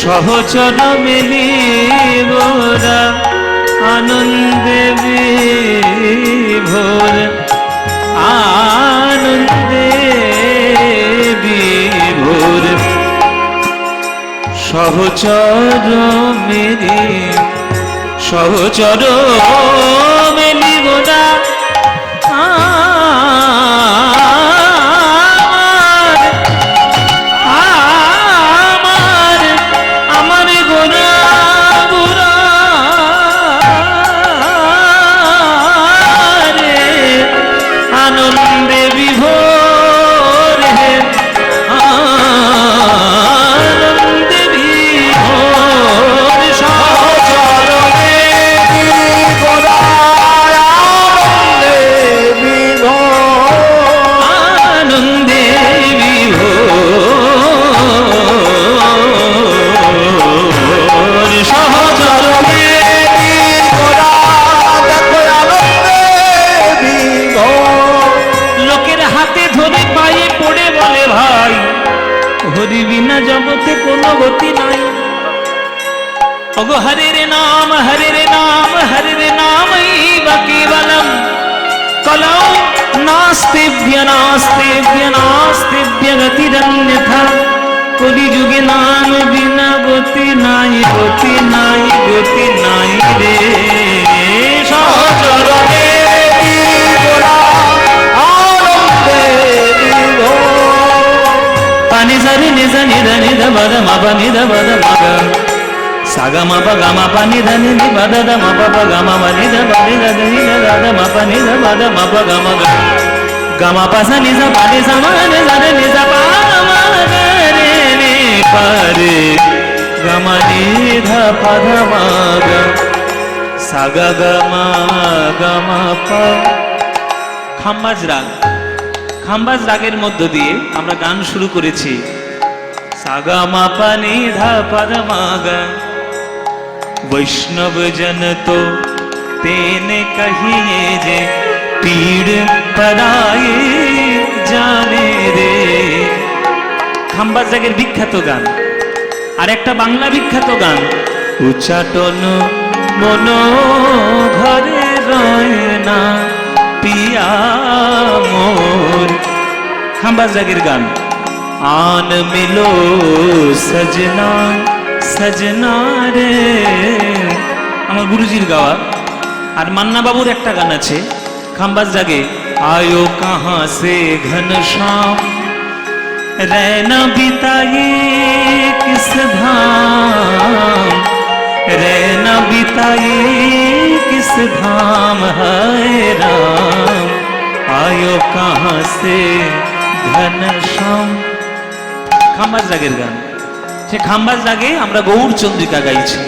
সহচর মিলি গোরা আনন্দে বিভোর, আনন্দে বিভোর। সহচর মিলি, সহচর মিলি গোরা জগতে কোনো গতি নাই। ওগো হরে রে নাম, হরে রে নাম, হরে রে নাম কেবলম কলৌ নাস্তিভ্য নাস্তিভ্য নাস্তিভ্য গতিরন্যথা। কলিযুগে নাম বিনা গতি নাই, গতি নাই, গতি নাই রে। সহচর পানি সারি নিজ নিধ নিধ বদ মপ নিধ বদ মগ সাগ মপ গম পানি ধনি নি বদ দ মপ প গম নিধ বদি দ নি দ মপ নিধ বদ মপ গম গম পস নিজ পানি সমান সদ নিজ পা রে রে পরে গম নিধ পদ মগ সাগ গম গম প। খাম্বাজ রাগ, খাম্বাজ রাগের মধ্য দিয়ে আমরা গান শুরু করেছি। সাগা মাপা নিধা পরমাগা বৈষ্ণব জন তো তেনে কহিয়ে যে পীড় পরায়ে জানে রে। খাম্বাজ রাগের বিখ্যাত গান। আর একটা বাংলা বিখ্যাত গান, উচ্চাটন মন ঘরে রয় না পিয়া মোর। খাম্বাজ রাগের গান। आन मिलो सजना सजना रे, আমার গুরুজির গাওয়া। আর মান্না বাবুর একটা গান আছে খাম্বাজ রাগে, आयो कहाँ से घनश्याम रैना बिताए किस धाम, रैना बिताए किस धाम, है राम आयो कहाँ से घनश्याम। খাম্বাজ রাগের গান, সে খাম্বাজ রাগে আমরা গৌর চন্দ্রিকা গাইছি।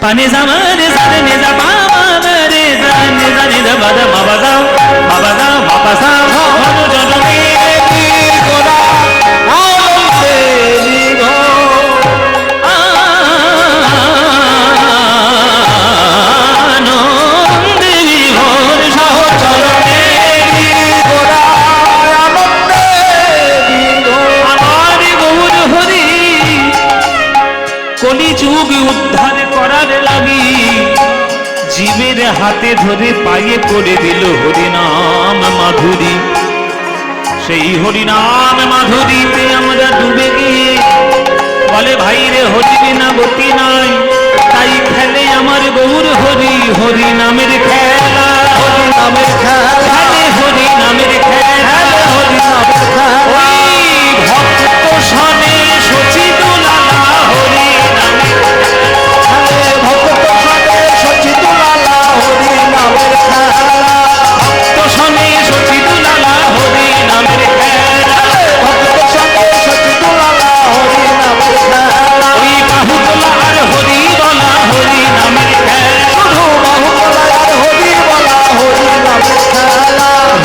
পানে জামা রে জানে নে যা বাবা রে জানে জানে যা বাবা বাবা যাও বাবা যাও বাবা যাও মনো জনমে গোরা আনন্দে বিভোর, আনন্দে বিভোর সহচরণে গোরা আনন্দে বিভোর। আমার গৌর হরি কলিযুগ উদ্ধার করার লাগি জীবের হাতে ধরে পায়ে করে দিল হরিনাম মাধুরী। সেই হরিনাম মাধুরীতে আমরা ডুবে গিয়ে বলে ভাই রে হরি বিনা গতি নাই, তাই খেলে আমার গৌর হরি হরি নামের খেলা, হরি নামের খেলা, খেলে হরি নামের খেলা, হরি নামের খেলা। ওই ভক্ত সনে সচিত লালা হরি নামের খেলে ভক্ত সনে সচিত লালা, হরি নামের খেলা। ভক্ত সনে সচিত লালা হরি নামের খেলা। ভক্ত সনে সচিত লালা, হরি নামের খেলা। ওই বাহুতলা আর হরি বলা হরি নামের খেলা। শুধু বাহুবলা আর হরি বলা, হরি নামের খেলা।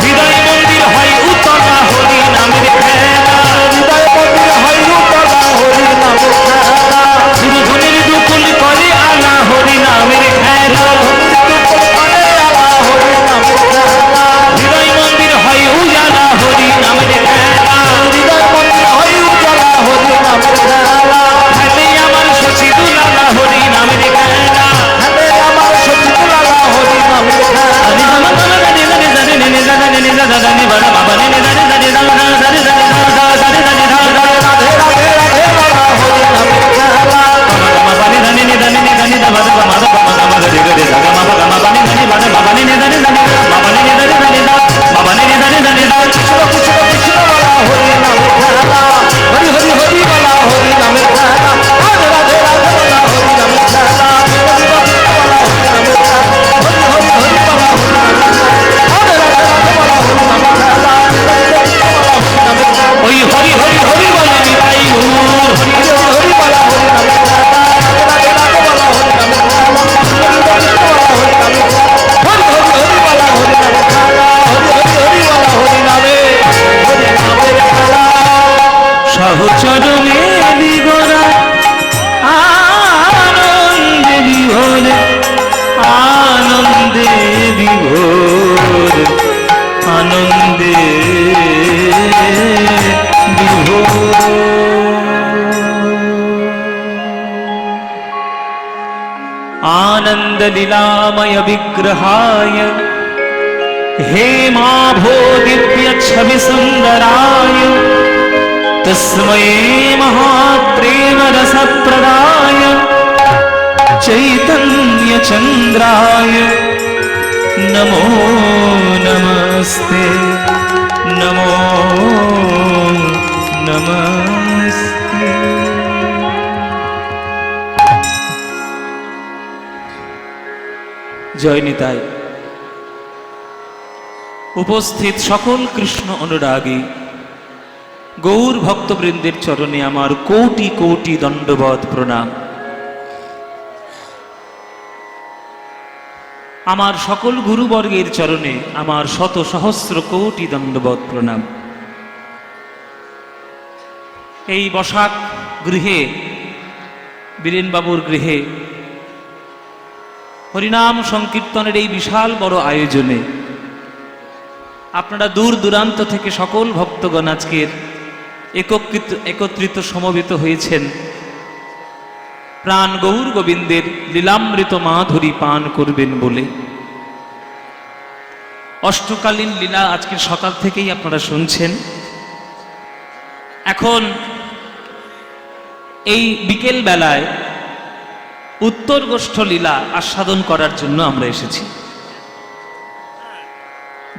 হৃদয় মন্দির হয় উতলা হরি নামের খেলা। হৃদয় মন্দির হয় রূপলা, হরি নামের খেলা। সুরধুনির দুকুল করে আলা হরি নামের খেলা। দুপুর করে আলা, হরি নামের খেলা। হৃদয় মন্দির হয় উজালা হরি নামের খেলা। হৃদয় মন্দির হয় উজ্জ্বলা, হরি নামের খেলা। খেলে আমার সচিত লালা হরি নামের খেলা। খেলে আমার সচিত লালা, হরি নামের খেলা। হরি নাম নাম জানি জানি জানি নে জানি নে জানি জানি বাবা বাবা নে জানি জানি জানি জানি জানি জানি জানি জানি জানি রাধে রাধে রাধে বলা, হরি নামের খেলা। কৃষ্ণ কৃষ্ণ কৃষ্ণ বলা, হরি নামের খেলা। হরি হরি হরি বলা, হরি নামের খেলা। রাধে রাধে রাধে বলা, হরি নামের খেলা। হরি কৃষ্ণ বলা, হরি নামের খেলা। হরি হরি হরি বলা, হরি নামের খেলা। রাধে রাধে রাধে বলা, হরি নামের খেলা। হরি কৃষ্ণ বলা, হরি নামের খেলা। ওই হরি হরি হরি বলে নিতাই গৌর হরি হরি হরি হরি বলা, হরি নামের খেলা। রাধে রাধে বলা, হরি নামের খেলা। হরি কৃষ্ণ বলা, হরি নামের খেলা। হরি হরি হরি বলা, হরি নামের খেলা। হরি হরি হরি বলা, হরি নামের খেলা। সহচরণে বিগড়া আনন্দে বিভোর, আনন্দে বিভোর, আনন্দে বিভোর। आनंद लीलामय विग्रहाय हेमाभो दिव्य छवि सुंदराय तस्मै महाप्रेम रस प्रदाय चैतन्य चंद्राय नमो नमस्ते, नमो नमस्ते। জয় নিতাই। উপস্থিত সকল কৃষ্ণ অনুরাগী গৌর ভক্তবৃন্দের চরণে আমার কোটি কোটি দণ্ডবৎ প্রণাম। আমার সকল গুরুবর্গের চরণে আমার শত সহস্র কোটি দণ্ডবৎ প্রণাম। এই বসাক গৃহে, বীরেনবাবুর গৃহে হরিনাম সংকীর্তনের এই বিশাল বড় আয়োজনে আপনারা দূর দূরান্ত থেকে সকল ভক্তগণ আজকের একত্রিত সমবেত হয়েছেন প্রাণ গৌর গোবিন্দের লীলামৃত মাধুরী পান করবেন বলে। অষ্টকালীন লীলা আজকের সকাল থেকেই আপনারা শুনছেন। এখন এই বিকেল বেলায় উত্তর গোষ্ঠ লীলা আস্বাদন করার জন্য আমরা এসেছি।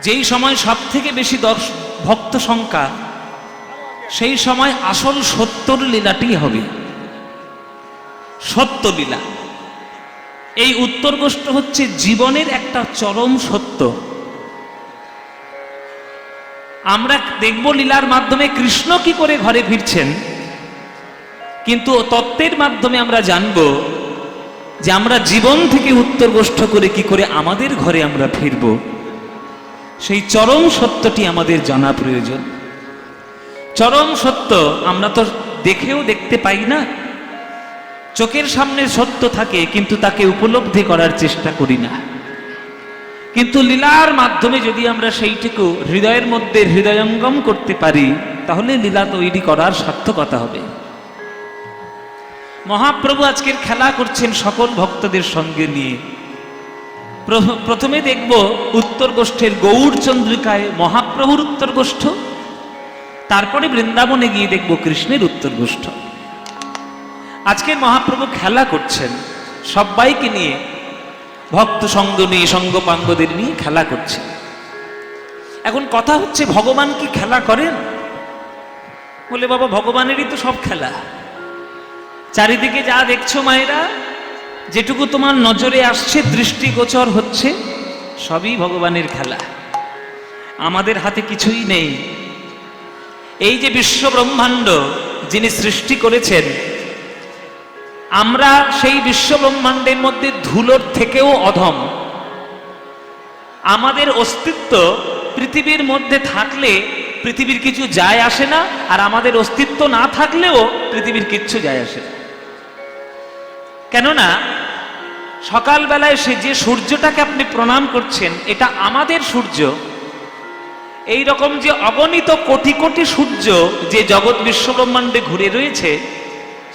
যেই সময় সব থেকে বেশি ভক্ত সংখ্যা, সেই সময় আসল সত্যর লীলাটি হবে, সত্য লীলা। এই উত্তর গোষ্ঠ হচ্ছে জীবনের একটা চরম সত্য। আমরা দেখব লীলার মাধ্যমে কৃষ্ণ কি করে ঘরে ফিরছেন, কিন্তু তত্ত্বের মাধ্যমে আমরা জানব যে আমরা জীবন থেকে উত্তর গোষ্ঠ করে কি করে আমাদের ঘরে আমরা ফিরব। সেই চরম সত্যটি আমাদের জানা প্রয়োজন। চরম সত্য আমরা তো দেখেও দেখতে পাই না, চোখের সামনে সত্য থাকে কিন্তু তাকে উপলব্ধি করার চেষ্টা করি না। কিন্তু লীলার মাধ্যমে যদি আমরা সেইটুকু হৃদয়ের মধ্যে হৃদয়ঙ্গম করতে পারি, তাহলে লীলা তৈরি করার সার্থকতা হবে। মহাপ্রভু আজকের খেলা করছেন সকল ভক্তদের সঙ্গে নিয়ে। প্রথমে দেখব উত্তর গোষ্ঠের গৌড় চন্দ্রিকায় মহাপ্রভুর উত্তর গোষ্ঠ, তারপরে বৃন্দাবনে গিয়ে দেখব কৃষ্ণের উত্তর গোষ্ঠ। আজকের মহাপ্রভু খেলা করছেন সবাইকে নিয়ে, ভক্ত সঙ্গ নিয়ে, সঙ্গপাঙ্গদের নিয়ে খেলা করছে। এখন কথা হচ্ছে, ভগবান কি খেলা করেন? বলে বাবা, ভগবানেরই তো সব খেলা। চারিদিকে যা দেখছো মায়েরা, যেটুকু তোমার নজরে আসছে, দৃষ্টিগোচর হচ্ছে, সবই ভগবানের খেলা। আমাদের হাতে কিছুই নেই। এই যে বিশ্ব ব্রহ্মাণ্ড যিনি সৃষ্টি করেছেন, আমরা সেই বিশ্ব ব্রহ্মাণ্ডের মধ্যে ধুলোর থেকেও অধম। আমাদের অস্তিত্ব পৃথিবীর মধ্যে থাকলে পৃথিবীর কিছু যায় আসে না, আর আমাদের অস্তিত্ব না থাকলেও পৃথিবীর কিচ্ছু যায় আসে না। কেননা সকালবেলায় সে যে সূর্যটাকে আপনি প্রণাম করছেন, এটা আমাদের সূর্য। এই রকম যে অগণিত কোটি কোটি সূর্য যে জগৎ বিশ্ব ব্রহ্মাণ্ডে ঘুরে রয়েছে,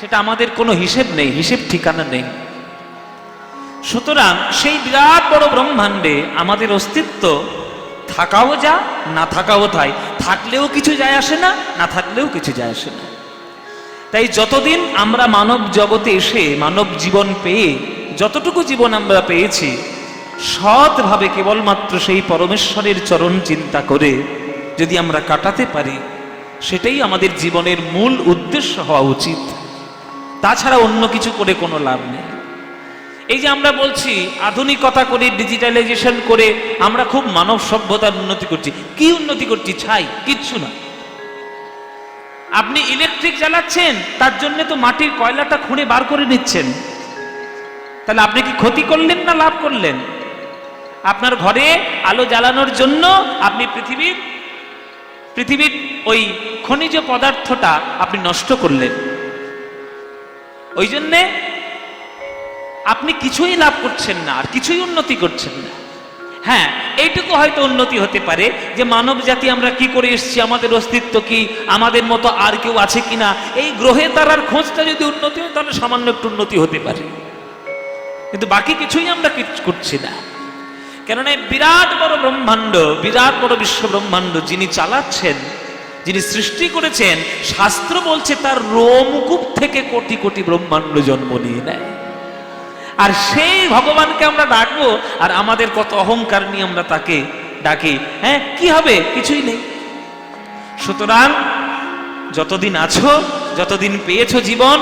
সেটা আমাদের কোনো হিসেব নেই, হিসেব ঠিকানা নেই। সুতরাং সেই বিরাট বড় ব্রহ্মাণ্ডে আমাদের অস্তিত্ব থাকাও যা, না থাকাও তাই। থাকলেও কিছু যায় আসে না, না থাকলেও কিছু যায় আসে না। তাই যতদিন আমরা মানব জগতে এসে মানব জীবন পেয়ে, যতটুকু জীবন আমরা পেয়েছি, সৎভাবে কেবলমাত্র সেই পরমেশ্বরের চরণ চিন্তা করে যদি আমরা কাটাতে পারি, সেটাই আমাদের জীবনের মূল উদ্দেশ্য হওয়া উচিত। তাছাড়া অন্য কিছু করে কোনো লাভ নেই। এই যে আমরা বলছি আধুনিকতা করে, ডিজিটালাইজেশন করে আমরা খুব মানব সভ্যতার উন্নতি করছি। কি উন্নতি করছি? ছাই, কিচ্ছু না। আপনি ইলেকট্রিক জ্বালাচ্ছেন, তার জন্য তো মাটির কয়লাটা খুঁড়ে বার করে নিচ্ছেন। তাহলে আপনি কি ক্ষতি করলেন না লাভ করলেন? আপনার ঘরে আলো জ্বালানোর জন্য আপনি পৃথিবীর ওই খনিজ পদার্থটা আপনি নষ্ট করলেন। ওই জন্যে আপনি কিছুই লাভ করছেন না, আর কিছুই উন্নতি করছেন না। হ্যাঁ, এইটুকু হয়তো উন্নতি হতে পারে যে মানব জাতি আমরা কি করে এসেছি, আমাদের অস্তিত্ব কি, আমাদের মতো আর কেউ আছে কিনা, এই গ্রহে তারার খোঁজটা যদি উন্নতি হয়, তাহলে সামান্য একটু উন্নতি হতে পারে। কিন্তু বাকি কিছুই আমরা কিছু করছি না। কেননা বিরাট বড় ব্রহ্মাণ্ড, বিরাট বড় বিশ্ব ব্রহ্মাণ্ড যিনি চালাচ্ছেন, যিনি সৃষ্টি করেছেন, শাস্ত্র বলছে তার রোমকূপ থেকে কোটি কোটি ব্রহ্মাণ্ড জন্ম নিয়ে নেয়। আর সেই ভগবানকে আমরা ডাকবো, আর আমাদের কত অহংকার নিয়ে আমরা তাকে ডাকি। হ্যাঁ, কি হবে? কিছুই নেই। সুতরাং যতদিন আছো, যতদিন পেয়েছো জীবন,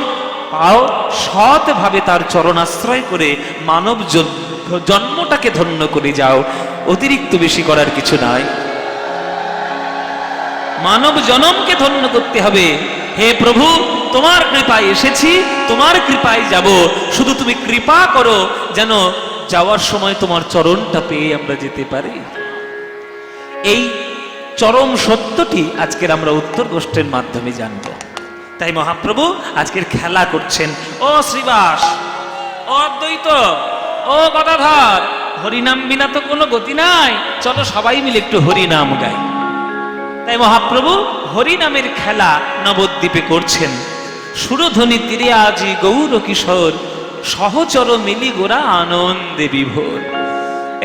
পাও সৎভাবে তার চরণাশ্রয় করে মানব জন্মটাকে ধন্য করে যাও। অতিরিক্ত বেশি করার কিছু নাই। মানব জন্মকে ধন্য করতে হবে। হে প্রভু, তোমার কৃপায় এসেছি, তোমার কৃপায় যাব। শুধু তুমি কৃপা করো যেন যাওয়ার সময় তোমার চরণটা পেয়ে আমরা যেতে পারি। এই চরম সত্যটি আজকের আমরা উত্তর গোষ্ঠের মাধ্যমে জানব। তাই মহাপ্রভু আজকের খেলা করছেন। ও শ্রীবাস, ও অদ্বৈত, ও গদাধর, হরিনাম বিনা তো কোনো গতি নাই, চলো সবাই মিলে একটু হরিনাম গাই। তাই মহাপ্রভু হরিনামের খেলা নবদ্বীপে করছেন। সুরধ্বনি তীরে আজি গৌর কিশোর, সহচর মিলি গোরা আনন্দে বিভোর।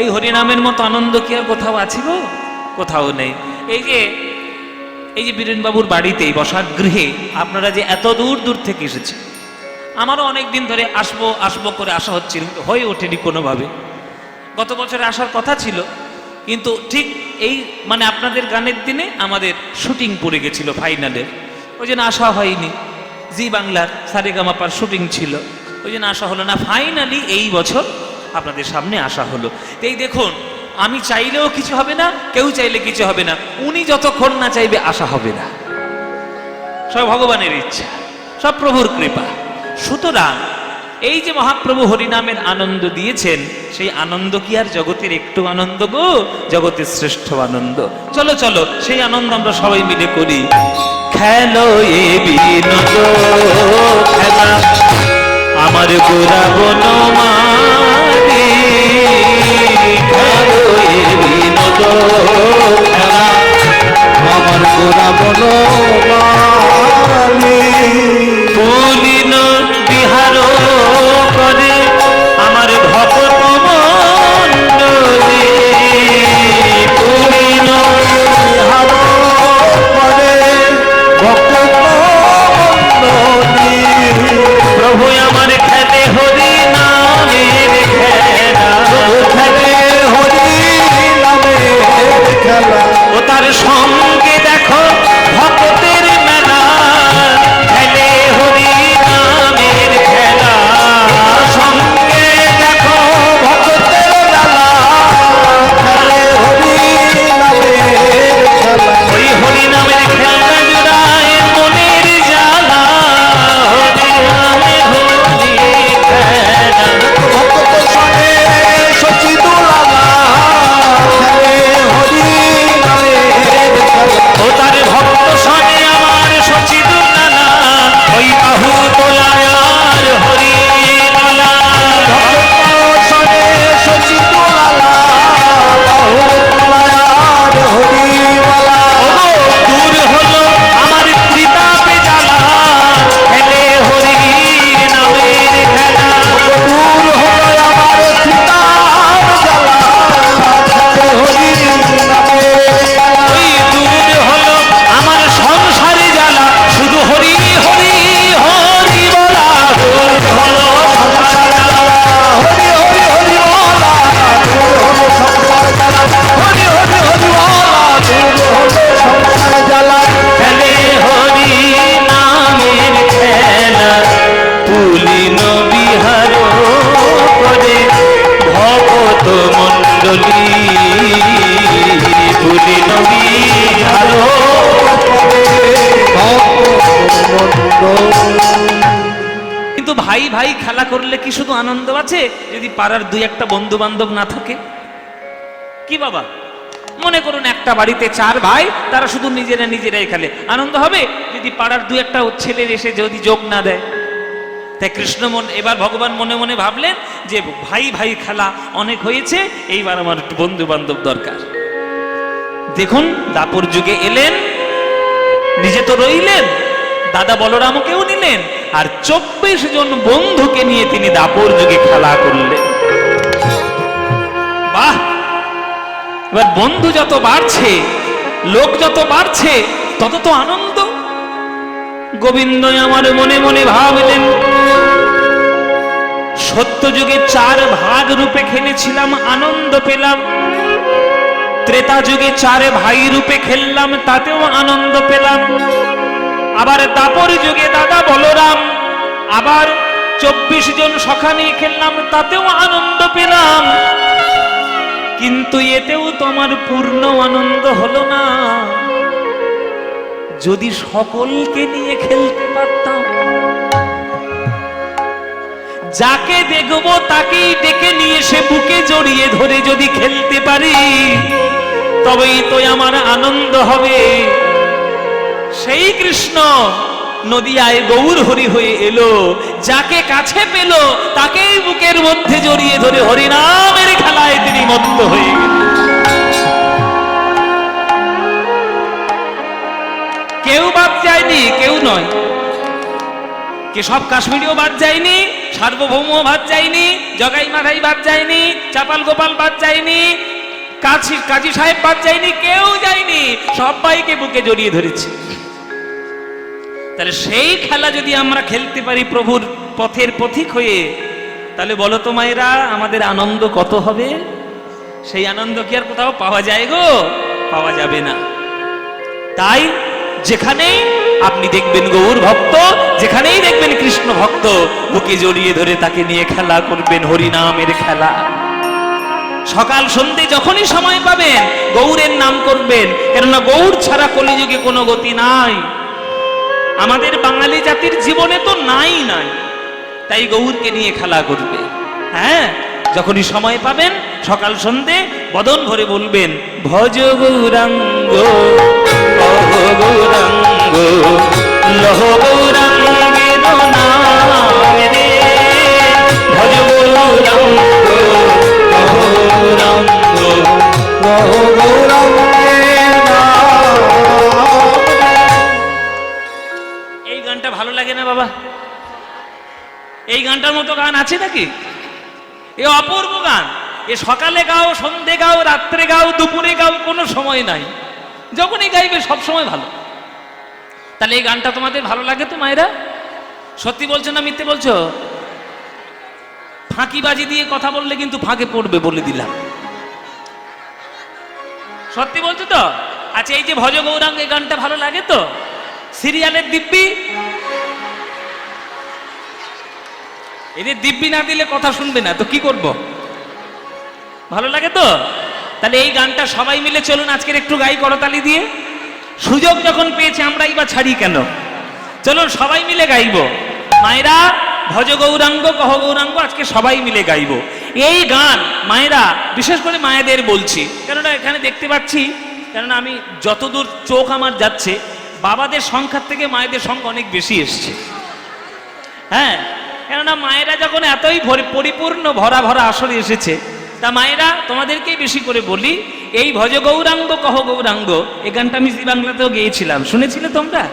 এই হরিনামের মতো আনন্দ কি আর কোথাও আছে গো? কোথাও নেই। এই যে বীরেনবাবুর বাড়িতে বসাগৃহে আপনারা যে এত দূর দূর থেকে এসেছে, আমারও অনেক দিন ধরে আসবো করে আসা হচ্ছিল, হয়ে ওঠেনি কোনোভাবে। গত বছরে আসার কথা ছিল, কিন্তু ঠিক এই আপনাদের গানের দিনে আমাদের শুটিং পড়ে গেছিল ফাইনালের। ওই জন্য আসা হয়নি। জি বাংলার সারেগামাপার শুটিং ছিল, ওই জন্য আসা হলো না। ফাইনালি এই বছর আপনাদের সামনে আসা হলো। তো এই দেখুন, আমি চাইলেও কিছু হবে না, কেউ চাইলে কিছু হবে না, উনি যতক্ষণ না চাইবে আসা হবে না। সব ভগবানের ইচ্ছা, সব প্রভুর কৃপা। সুতরাং এই যে মহাপ্রভু হরিনামের আনন্দ দিয়েছেন, সেই আনন্দ কি আর জগতের একটু আনন্দ গো? জগতের শ্রেষ্ঠ আনন্দ। চলো চলো সেই আনন্দ আমরা সবাই মিলে করি। খেলো এ বিনোদ খেলা আমার গোরা বনমালী, খেলো এ বিনোদ খেলা আমার গোরা বনমালী, পুলিন বিহার করে আমার ভক্ত মণ্ডলী, পুলিন বিহার করে ভক্ত মণ্ডলী, প্রভু আমার খেলে হরি নামের খেলা, খেলে হরি নামের খেলা, ও তার সঙ্গে দেখো ভক্তের মেলা, খেলে হরি নামের খেলা, সঙ্গে দেখো ভক্তের মেলা, খেলে হরি নামের খেলা, ওই হরি নামের খেলা জুড়ায় মনের জ্বালা, হরি নামে হরি খেলা, ভক্ত সনে সচি দুলালা, খেলে হরি নামের খেলা, ও তার ভক্ত শোনে আমার সচিদুর নানা, ওই বাহু তোলায়ার হরি লালা, ভক্ত সনে সচি দুলালা, বাহুর তলায়ার হরিমালা, ওগো দূর হলো আমার ত্রিতাপে জ্বালা, খেলে হরি নামের খেলা, দূর হলো আমার সীতার জ্বালা, খেলে হরি নামের খেলা, ওই দূর হলো আমার সংসারে জ্বালা, শুধু হরি হরি হরি বলা, দূর হলো সংসার জ্বালা, হরি হরি হরি বলা, দূর হলো সংসার জ্বালা, হরি হরি হরি বলা, দূর হলো সংসার জ্বালা, খেলে হরি নামের খেলা, পুলিন বিহার করে ভগত মণ্ডলী, পুলিন বিহার। কিন্তু ভাই ভাই খেলা করলে কি শুধু আনন্দ আছে? যদি পাড়ার দুই একটা বন্ধু বান্ধব না থাকে, কি বাবা? মনে করুন একটা বাড়িতে চার ভাই, তারা শুধু নিজেরাই খেলে, আনন্দ হবে? যদি পাড়ার দু একটা ছেলে এসে যদি যোগ না দেয়। তাই কৃষ্ণ এবার ভগবান মনে মনে ভাবলেন যে ভাই ভাই খেলা অনেক হয়েছে, এইবার আমার একটু বন্ধু বান্ধব দরকার। দেখুন দাপর যুগে এলেন, নিজে তো রইলেন, দাদা বলরামকেও নিলেন, আর 24 জন বন্ধুকে নিয়ে তিনি দাপর যুগে খেলা করলেন। বাহ! এবার বন্ধু যত বাড়ছে, লোক যত বাড়ছে, তত তো আনন্দ। গোবিন্দ আমার মনে মনে ভাবলেন, সত্য যুগে 4 ভাগ রূপে খেলেছিলাম, আনন্দ পেলাম। ত্রেতা যুগে 4 ভাই রূপে খেললাম, তাতেও আনন্দ পেলাম। আবার দাপর যুগে দাদা বলরাম, আবার 24 জন সখা নিয়ে খেললাম, তাতেও আনন্দ পেলাম। কিন্তু এতেও তো আমার পূর্ণ আনন্দ হলো না। যদি সকলকে নিয়ে খেলতে পারতাম, যাকে দেখবো তাকেই ডেকে নিয়ে এসে বুকে জড়িয়ে ধরে যদি খেলতে পারি, তবেই তো আমার আনন্দ হবে। সেই কৃষ্ণ নদিয়ায় গৌর হরি হয়ে এলো, যাকে কাছে পেল তাকেই বুকের মধ্যে জড়িয়ে ধরে হরিনামের খেলায় তিনি মত্ত হয়ে গেলেন। কেউ বাদ যায়নি, কেউ নয়, কেশব কাশ্মীরিও বাদ যায়নি, সার্বভৌম বাদ যায়নি, জগাই মাধাই বাদ যায়নি, চাপাল গোপাল বাদ যায়নি, কাজী সাহেব বাদ যায়নি, কেউ যায়নি, সবাইকে বুকে জড়িয়ে ধরেছে। তাহলে সেই খেলা যদি আমরা খেলতে পারি প্রভুর পথের পথিক হয়ে, তাহলে বলো তো মায়েরা, আমাদের আনন্দ কত হবে? সেই আনন্দ কি আর কোথাও পাওয়া যায় গো? পাওয়া যাবে না। তাই যেখানেই আপনি দেখবেন গৌর ভক্ত, যেখানেই দেখবেন কৃষ্ণ ভক্ত, বুকে জড়িয়ে ধরে তাকে নিয়ে খেলা করবেন, হরিনামের খেলা। সকাল সন্ধে যখনই সময় পাবেন গৌরের নাম করবেন, কেননা গৌর ছাড়া কলিযুগে কোনো গতি নাই, আমাদের বাঙালি জাতির জীবনে তো নাই নাই, তাই গৌরকে নিয়ে খেলা করবে। হ্যাঁ, যখনই সময় পাবেন সকাল সন্ধে বদন ভরে বলবেন, ভজ গৌরাঙ্গ কহ গৌরাঙ্গ লহ গৌরাঙ্গের নাম রে, ভজ গৌরাঙ্গ কহ গৌরাঙ্গ কহ গৌরাঙ্গের নাম। এই গানটা ভালো লাগে না বাবা? এই গানটার মতো গান আছে নাকি? এ অপূর্ব গান। এ সকালে গাও, সন্ধে গাও, রাত্রে গাও, দুপুরে গাও, কোনো সময় নাই, যখনই গাইবে সব সময় ভালো। তাহলে এই গানটা তোমাদের ভালো লাগে তো মায়েরা? সত্যি বলছো না মিথ্যে বলছো? ফাঁকিবাজি দিয়ে কথা বললে কিন্তু ফাঁকে পড়বে, বলে দিলাম। সত্যি বলছো তো? আচ্ছা, এই যে ভজ গৌরাঙ্গ, এই গানটা ভালো লাগে তো? সিরিয়ালের দিব্যি, এদের দিব্যি না দিলে কথা শুনবে না, তো কি করব? ভালো লাগে তো? তাহলে এই গানটা সবাই মিলে চলুন আজকের একটু গাই করতালি দিয়ে। সুযোগ যখন পেয়েছে আমরাই বা ছাড়ি কেন? চলুন সবাই মিলে গাইব। মায়েরা, ভজ গৌরাঙ্গ কহ গৌরাঙ্গ আজকে সবাই মিলে গাইব এই গান। মায়েরা, বিশেষ করে মায়েদের বলছি, কেননা এখানে দেখতে পাচ্ছি, কেননা আমি যতদূর চোখ আমার যাচ্ছে, বাবাদের সংখ্যার থেকে মায়েদের সংখ্যা অনেক বেশি এসছে। হ্যাঁ, কেননা মায়েরা যখন এতই পরিপূর্ণ ভরা ভরা আসরে এসেছে, তা মায়েরা তোমাদেরকেই বেশি করে বলি, এই ভজ গৌরাঙ্গ কহ গৌরাঙ্গ এই গানটা আমি জি বাংলাতেও গেয়েছিলাম, শুনেছিলে তোমরা?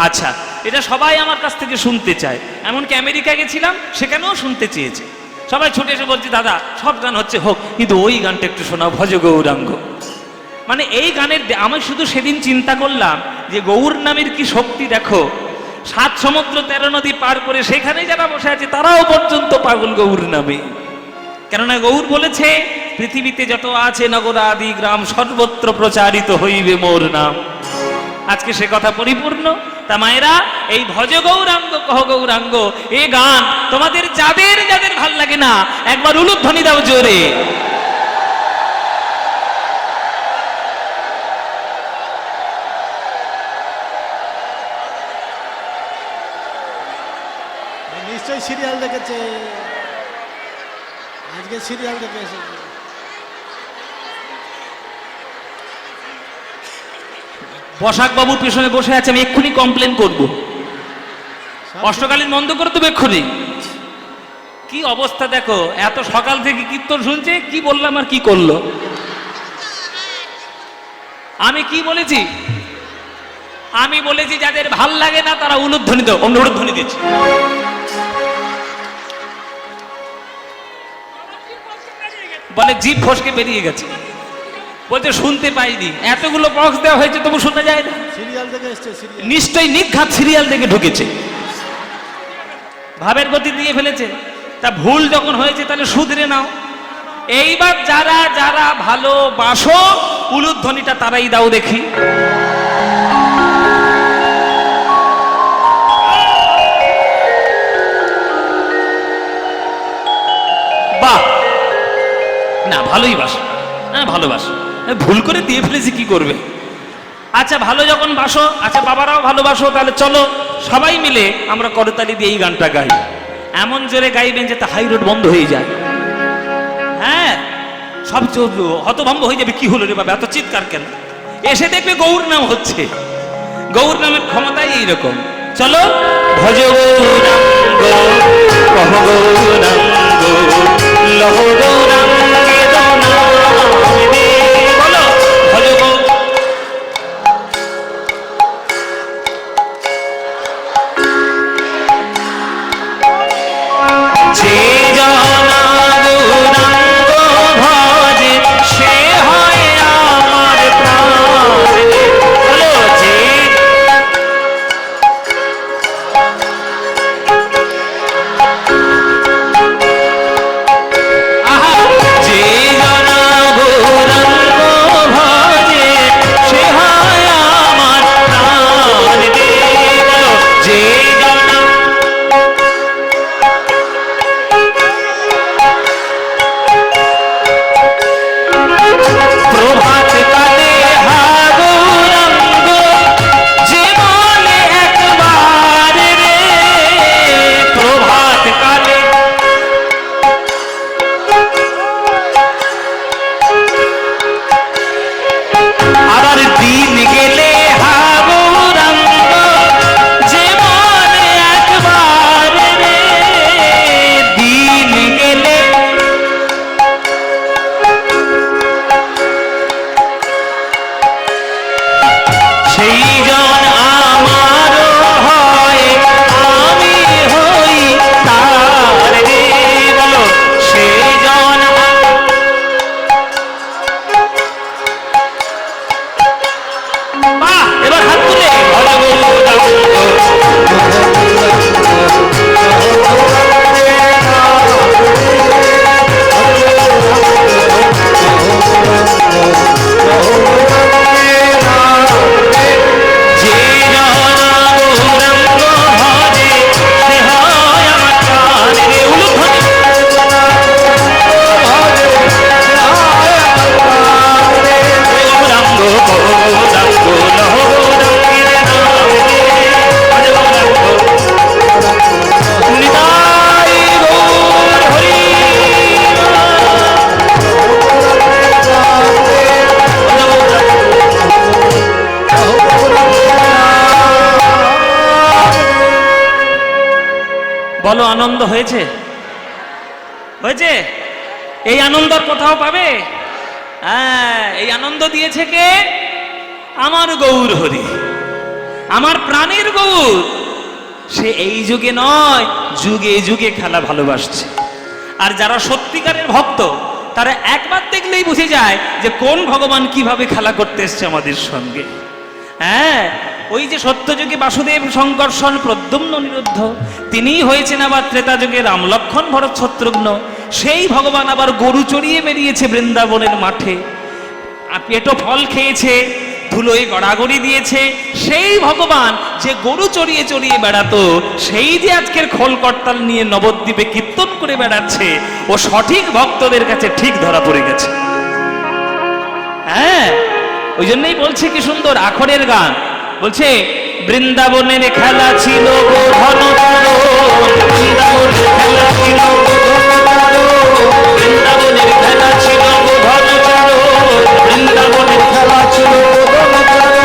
আচ্ছা, এটা সবাই আমার কাছ থেকে শুনতে চায়, এমনকি আমেরিকা গেছিলাম সেখানেও শুনতে চেয়েছে। সবাই ছুটে এসে বলছে, দাদা সব গান হচ্ছে হোক, কিন্তু ওই গানটা একটু শোনাও, ভজ গৌরাঙ্গ। মানে এই গানের আমি শুধু সেদিন চিন্তা করলাম যে গৌর নামের কি শক্তি দেখো, 7 সমুদ্র 13 নদী পার করে সেখানে যারা বসে আছে তারাও পর্যন্ত পাগল গৌর নামে। কেননা গৌর বলেছে, পৃথিবীতে যত আছে নগর আদি গ্রাম সর্বত্র প্রচারিত হইবে মোর নাম। আজকে সে কথা পরিপূর্ণ। তা মায়েরা, এই ভজ গৌরাঙ্গ কহ গৌরাঙ্গ এই গান তোমাদের যাদের যাদের ভাল লাগে না, একবার উলুধ্বনি দাও জোরে। নিশ্চয়ই সিরিয়াল দেখেছে, আজকে সিরিয়াল দেখে এসেছে। বসাক বাবুর পেছনে বসে আছে, আমি এক্ষুনি কমপ্লেন করব, অষ্টকালীন বন্ধ করে দেবো এক্ষুনি। কি অবস্থা দেখো, এত সকাল থেকে কীর্তন শুনছে, কি বললাম আর কি করলো? আমি কি বলেছি? আমি বলেছি যাদের ভাল লাগে না তারা উলুধ্বনি দাও। অন্য উলুধ্বনি দিচ্ছি। বলে জিভ ফসকে বেরিয়ে গেছে, বলছে শুনতে পাইনি, এতগুলো বক্স দেওয়া হয়েছে তবু শোনা যায় না। সিরিয়াল দেখে এসছে, সিরিয়াল। নিশ্চয়ই নিঘাত সিরিয়াল দেখে ঢুকেছে, ভাবের গতি দিয়ে ফেলেছে। তা ভুল যখন হয়েছে তাহলে শুধরে নাও। এইবার যারা যারা ভালোবাসো উলুধ্বনিটা তারাই দাও দেখি। বাহ, না ভালোই বাসো, হ্যাঁ ভালোবাসো, ভুল করে দিয়ে ফেলেছি কি করবে। আচ্ছা, ভালো যখন বাসো, আচ্ছা বাবারাও ভালোবাসো, তাহলে চলো সবাই মিলে আমরা করতালি দিয়ে এই গানটা গাই। এমন জোরে গাইবেন যাতে হাই রোড বন্ধ হয়ে যায়। হ্যাঁ, সব হতভম্ব হয়ে যাবে, কি হলো রে বাবা এত চিৎকার কেন? এসে দেখবে গৌর নাম হচ্ছে। গৌর নামের ক্ষমতাই এইরকম। চলো, ভজ গৌরাঙ্গ কহ গৌরাঙ্গ লহ গৌরাঙ্গের নাম রে। বলো, ভজ গৌরাঙ্গ। যে জানা গৌরাঙ্গ ভজে সে হয় আমার প্রাণ। বলো, যে আনন্দ হয়েছে? হয়েছে? এই আনন্দ আর কোথাও পাবে? হ্যাঁ, এই আনন্দ দিয়েছে কে? আমার গৌর হরি, আমার প্রাণের গৌর। সে এই যুগে নয়, যুগে যুগে খেলা ভালোবাসছে। আর যারা সত্যিকারের ভক্ত তারা একবার দেখলেই বুঝে যায় যে কোন ভগবান কিভাবে খেলা করতে এসছে আমাদের সঙ্গে। হ্যাঁ, ওই যে সত্যযুগে বাসুদেব, সংকর্ষণ, প্রদ্যুম্ন, অনিরুদ্ধ, তিনিই হয়েছেন আবার ত্রেতা যুগে রাম, লক্ষ্মণ, ভরত, শত্রুঘ্ন। সেই ভগবান আবার গরু চড়িয়ে বেরিয়েছে বৃন্দাবনের মাঠে, আর পেটো ফল খেয়েছে, ধুলোয় গড়াগড়ি দিয়েছে। সেই ভগবান যে গরু চড়িয়ে চড়িয়ে বেড়াতো, সেই যে আজকের খোল করতাল নিয়ে নবদ্বীপে কীর্তন করে বেড়াচ্ছে, ও সঠিক ভক্তদের কাছে ঠিক ধরা পড়ে গেছে। হ্যাঁ, ওই জন্যই বলছে কি সুন্দর আখরের গান, বলছে বৃন্দাবনের খেলা ছিল গো ধনতরো, বৃন্দাবনের খেলা ছিল গো ধনতরো, বৃন্দাবনের খেলা ছিল গো ধনতরো, বৃন্দাবনের খেলা ছিল গো ধনতরো।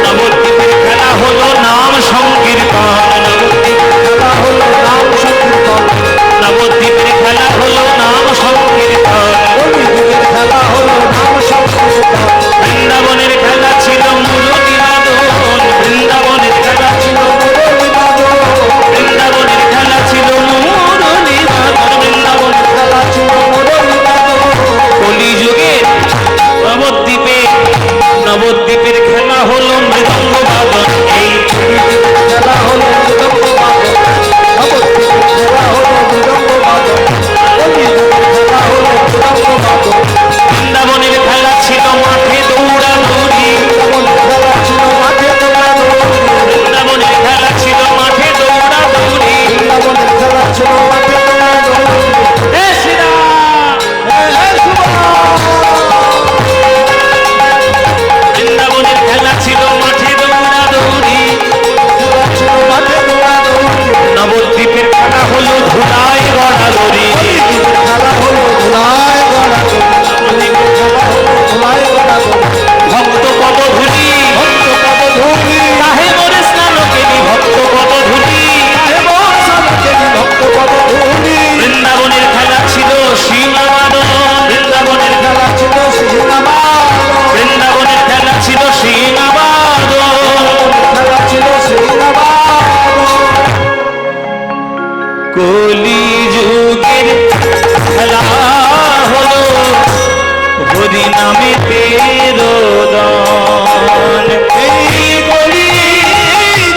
নবদ্বীপের খেলা হলো নাম সংকীর্তন, নবদ্বীপের খেলা হলো নাম সংকীর্তন, নবদ্বীপের খেলা হলো নাম সংকীর্তন, নবদ্বীপের খেলা হলো নাম সংকীর্তন। বৃন্দাবনের খেলা ছিল মুরলী বাদন, বৃন্দাবনের খেলা ছিল মুরলী বাদন, বৃন্দাবনের খেলা ছিল মুরলী বাদন, বৃন্দাবনের খেলা ছিল মুরলী বাদন। কলিযুগে নবদ্বীপের খেলা হলো মৃদঙ্গ বাদন, এই খেলা হলো মৃদঙ্গ বাদন, নবদ্বীপের খেলা হলো মৃদঙ্গ বাদন, কলিযুগের খেলা হলো মৃদঙ্গ বাদন। বৃন্দাবনের খেলা ছিল মাঠে দৌড়াদৌড়ি, বৃন্দাবনের খেলা ছিল মাঠে দৌড়াদৌড়ি, বৃন্দাবনের খেলা ছিল মাঠে দৌড়াদৌড়ি, বৃন্দাবনের খেলা ছিল মাঠে দৌড়াদৌড়ি। হে শ্রীরাম, হে বৃন্দাবনের খেলা ছিল মাঠে দৌড়াদৌড়ি, খেলা ছিল মাঠে দৌড়াদৌড়ি। নবদ্বীপের খেলা হলো ধুলায় গড়াগড়ি, খেলা হলো ধুলায় গড়াগড়ি, ভক্ত পদধূলি, ভক্ত পদধূলি, কাহে মোরে স্নানকেনি ভক্ত পদধূলি, কাহে মোর স্নানকেনি ভক্ত পদধূলি। বৃন্দাবনের খেলা ছিল সিংহাবাদন, বৃন্দাবনের খেলা ছিল সিংহাবাদন, বৃন্দাবনের খেলা ছিল সিংহাবাদন, খেলা ছিল সিংহাবাদন। কলি যুগের খেলা হলো হরি নামে পেরোদন, এই কলি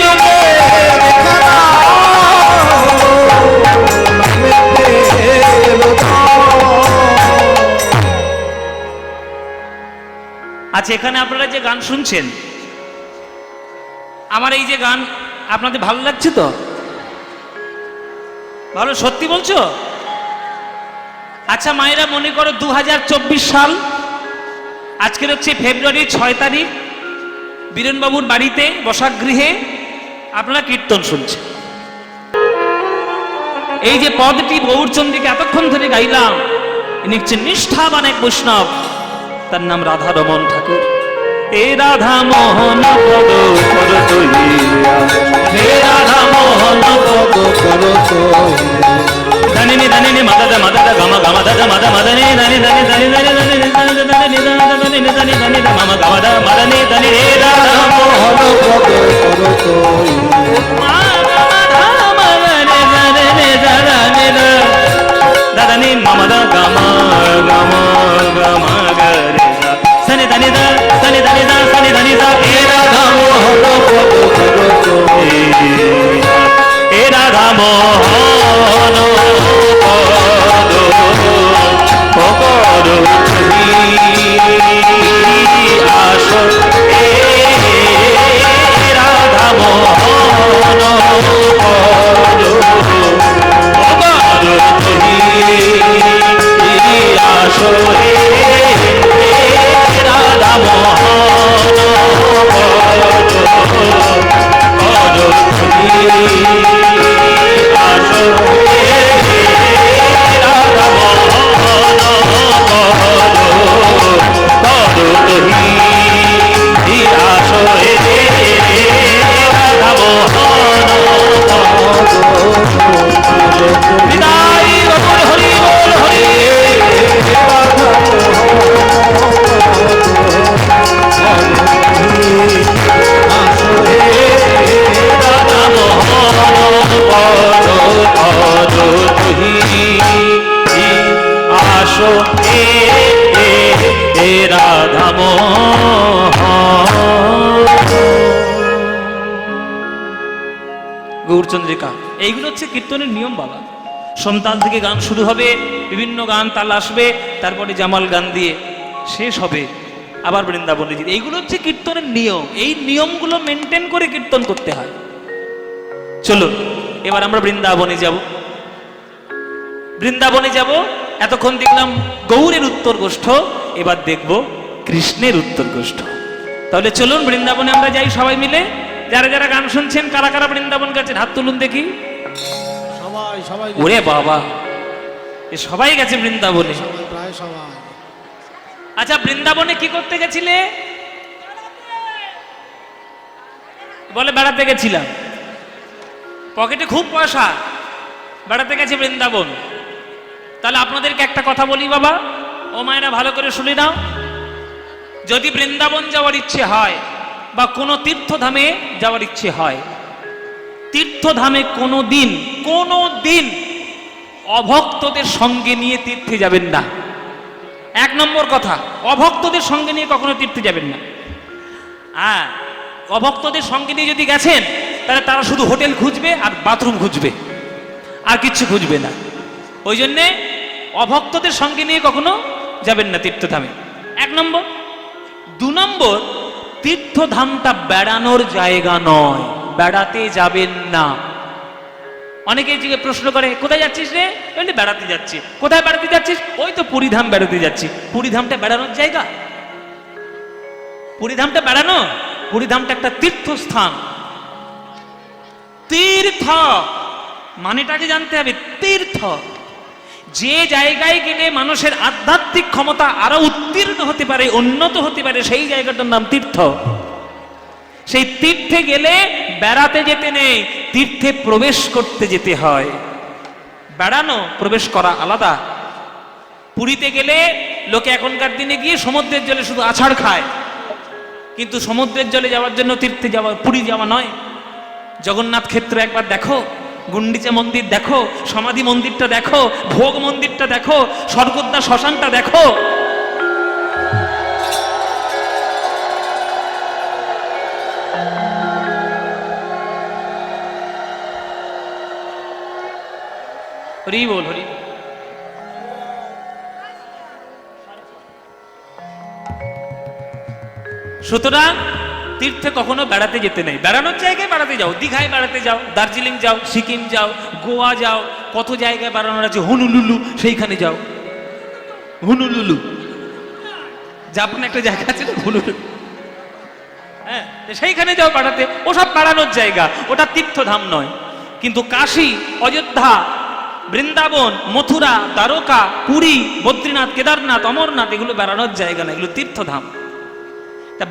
যুগের খেলা নামে পেরোদন। আচ্ছা, এখানে আপনারা যে গান শুনছেন, আমার এই যে গান আপনাদের ভালো লাগছে তো? ভালো, সত্যি বলছো? আচ্ছা মায়েরা, মনে করো 2024 সাল, আজকের হচ্ছে ফেব্রুয়ারি 6 তারিখ, বীরেনবাবুর বাড়িতে বসাগৃহে আপনারা কীর্তন শুনছেন। এই যে পদটি গৌরচন্দ্রীকে এতক্ষণ ধরে গাইলাম, ইনি হচ্ছেন নিষ্ঠাবান এক বৈষ্ণব, তার নাম রাধা রমন ঠাকুর। এ রাধা মোহন পদ করো তৈয়া, হে রাধা মোহন পদ করো তৈয়া, ধানি নি ধানি নি মাদা দা মাদা দা গামা গামা দা দা মাদা মাদা নি ধানি ধানি ধানি ধানি ধানি ধানি ধানি ধানি ধানি ধানি ধানি ধানি মামা গামা দা মাদা নি ধানি, হে রাধা মোহন পদ করো তৈয়া, দাদা নি মামা দা গামা গামা গামা গরে সনি ধানি দা সনি ধানি দা সনি ধানি দা। হে রাধা মোহন পদ করো তৈয়া, হে রাধা মোহন পদ করো আসো, হে রাধা মোহন পদ আসো, হে রাধা মোহন আসো, হে আসো হে হে রাধা গৌরচন্দ্রিকা। এইগুলো হচ্ছে কীর্তনের নিয়ম বাবা। সোমতাল থেকে গান শুরু হবে, বিভিন্ন গান তাল আসবে, তারপরে জামাল গান দিয়ে শেষ হবে, আবার বৃন্দাবনে যেতে। এইগুলো হচ্ছে কীর্তনের নিয়ম। এই নিয়মগুলো মেনটেন করে কীর্তন করতে হয়। চলো এবার আমরা বৃন্দাবনে যাব। বৃন্দাবনে যাব, এতক্ষণ দেখলাম গৌরের উত্তর গোষ্ঠ, এবার দেখব কৃষ্ণের উত্তর গোষ্ঠ। তাহলে চলুন বৃন্দাবনে আমরা যাই সবাই মিলে। যারা যারা গান শুনছেন, কারা কারা বৃন্দাবন গেছেন হাত তুলুন দেখি। সবাই সবাই ওরে বাবা, এ সবাই গেছে বৃন্দাবনে। সবাই, প্রায় সবাই। আচ্ছা, বৃন্দাবনে কি করতে গেছিলে? বলে বেড়াতে গেছিলাম। পকেটে খুব পয়সা, বেড়াতে গেছে বৃন্দাবন। তাহলে আপনাদেরকে একটা কথা বলি বাবা, ও মায়েরা ভালো করে শুনে নাও। যদি বৃন্দাবন যাওয়ার ইচ্ছে হয় বা কোনো তীর্থধামে যাওয়ার ইচ্ছে হয়, তীর্থধামে কোনো দিন অভক্তদের সঙ্গে নিয়ে তীর্থে যাবেন না। এক নম্বর কথা, অভক্তদের সঙ্গে নিয়ে কখনো তীর্থে যাবেন না। অভক্তদের সঙ্গে নিয়ে যদি গেছেন, তাহলে তারা শুধু হোটেল খুঁজবে আর বাথরুম খুঁজবে, আর কিচ্ছু খুঁজবে না। ওই জন্যে অভক্তদের সঙ্গে নিয়ে কখনো যাবেন না তীর্থধামে, এক নম্বর। দু নম্বর, তীর্থধামটা বেড়ানোর জায়গা নয়, বেড়াতে যাবেন না। অনেকেই জিজ্ঞেস প্রশ্ন করে, কোথায় যাচ্ছিস রে? বলি বেড়াতে যাচ্ছি। কোথায় বেড়াতে যাচ্ছিস? ওই তো পুরীধাম বেড়াতে যাচ্ছি। পুরীধামটা বেড়ানোর জায়গা? পুরীধামটা বেড়ানো? পুরীধামটা একটা তীর্থস্থান। তীর্থ মানেটাকে জানতে হবে। তীর্থ, যে জায়গায় গেলে মানুষের আধ্যাত্মিক ক্ষমতা আরো উত্তীর্ণ হতে পারে, উন্নত হতে পারে, সেই জায়গাটার নাম তীর্থ। সেই তীর্থে গেলে বেড়াতে যেতে নেই, তীর্থে প্রবেশ করতে যেতে হয়। বেড়ানো, প্রবেশ করা আলাদা। পুরীতে গেলে লোকে এখনকার দিনে গিয়ে সমুদ্রের জলে শুধু আছাড় খায়, কিন্তু সমুদ্রের জলে যাওয়ার জন্য তীর্থে যাওয়া, পুরী যাওয়া নয়। জগন্নাথ ক্ষেত্র একবার দেখো, গুন্ডিচা মন্দির দেখো, সমাধি মন্দিরটা দেখো, ভোগ মন্দিরটা দেখো, স্বর্গদ্বার শ্মশানটা দেখো। হরি বল, হরি। সুতরাং তীর্থে কখনো বেড়াতে যেতে নেই। বেড়ানোর জায়গায় বেড়াতে যাও, দীঘায় বেড়াতে যাও, দার্জিলিং যাও, সিকিম যাও, গোয়া যাও, কত জায়গায় বেড়ানোর আছে, হুনুলুলু, সেইখানে যাও। হুনুলুলু জাপানে একটা জায়গা আছে না, হুনুলুলু, হ্যাঁ, সেইখানে যাও বেড়াতে। ওসব বেড়ানোর জায়গা, ওটা তীর্থধাম নয়। কিন্তু কাশী, অযোধ্যা, বৃন্দাবন, মথুরা, দ্বারকা, পুরী, বদ্রীনাথ, কেদারনাথ, অমরনাথ, এগুলো বেড়ানোর জায়গা না, এগুলো তীর্থধাম। তা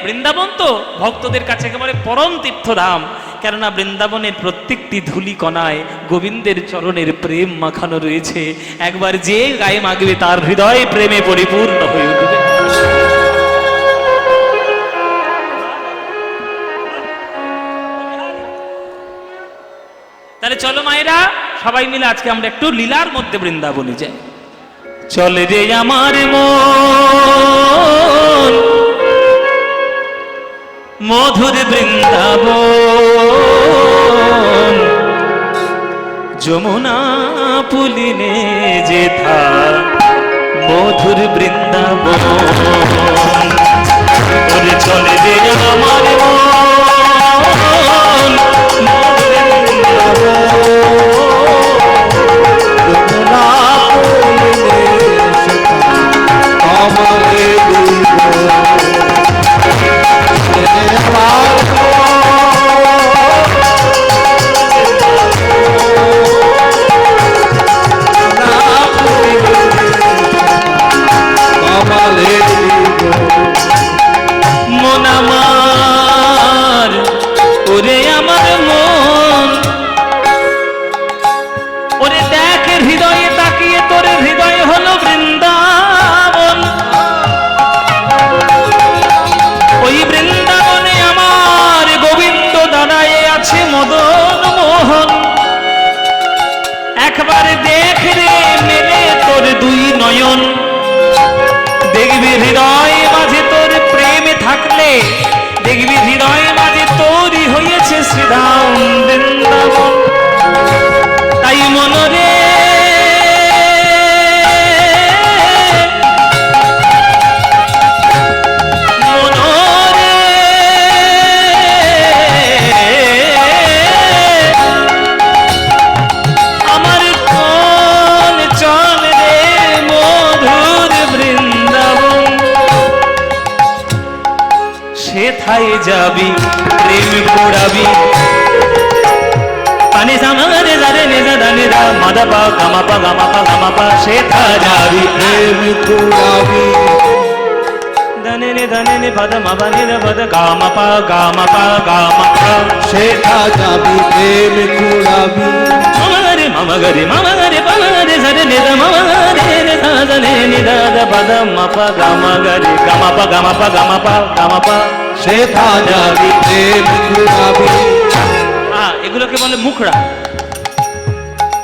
বৃন্দাবন তো ভক্তদের কাছে একেবারে পরম তীর্থধাম। কেননা বৃন্দাবনের প্রত্যেকটি ধুলি কণায় গোবিন্দের চরণের প্রেম মাখানো রয়েছে। একবার যে গায়ে মাগবে তার হৃদয় প্রেমে পরিপূর্ণ হয়ে উঠবে। তাহলে চলো মায়েরা, সবাই মিলে আজকে আমরা একটু লীলার মধ্যে বৃন্দাবনে যাই। চলে রে আমার মন মধুর বৃন্দাবন, যমুনা পুলিনে যেথা মধুর বৃন্দাবন। ওরে চলে রে আমার মন মধুর বৃন্দাবন, যমুনা পুলিনে যেথা কমলে মন আমার, ওরে আমার মন, ওরে দেখ হৃদয়ে তাকিয়ে, তোর হৃদয় হলো বৃন্দাবন। ওই বৃন্দাবনে আমার গোবিন্দ দাঁড়ায়ে আছে মদন মোহন। একবার দেখ রে মেলে তো তোর দুই নয়ন, দেখবি হৃদয় মাঝে তোর প্রেমে থাকলে, দেখবি হৃদয় মাঝে তোরই হয়েছে শ্রীধাম বৃন্দাবন। তাই মনরে আমার কোন চল রে মধুর বৃন্দাবন, সেথায় যাবি প্রেম কুড়াবি। পানি সামারে যারে নিজা দানি দা মাদা পা গামা পা গামা পা গামা পা, সেথা যাবি প্রেম কুড়াবি। দানে নে দানে নে পদ মাবা নে পদ গামা পা গামা পা গামা পা, সেথা যাবি প্রেম কুড়াবি। মামারে মামাগরে মামাগরে পামারে যারে নিদা মামারে রে দানে নিদা দা পদ মাপা গামা গরে গামা পা গামা পা গামা পা গামা পা, সেথা যাবি প্রেম কুড়াবি। এগুলোকে বলে মুখরা,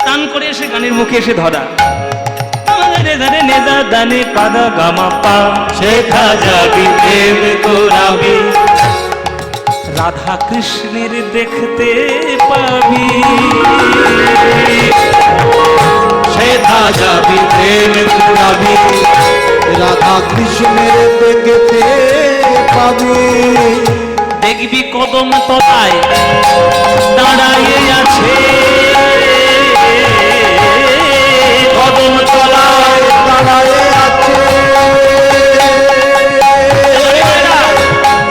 টান করে এসে গানের মুখে এসে ধরা। দানে পাদা গামা পা, সেথা যাবি প্রেম কুড়াবি। রাধা কৃষ্ণের দেখতে পাবি, সেথা যাবি প্রেম কুড়াবি। রাধা কৃষ্ণের দেখতে পাবি। দেখবি কদম তলায় দাঁড়াইয়ে আছে, কদম তলায় দাঁড়ায়ে আছে।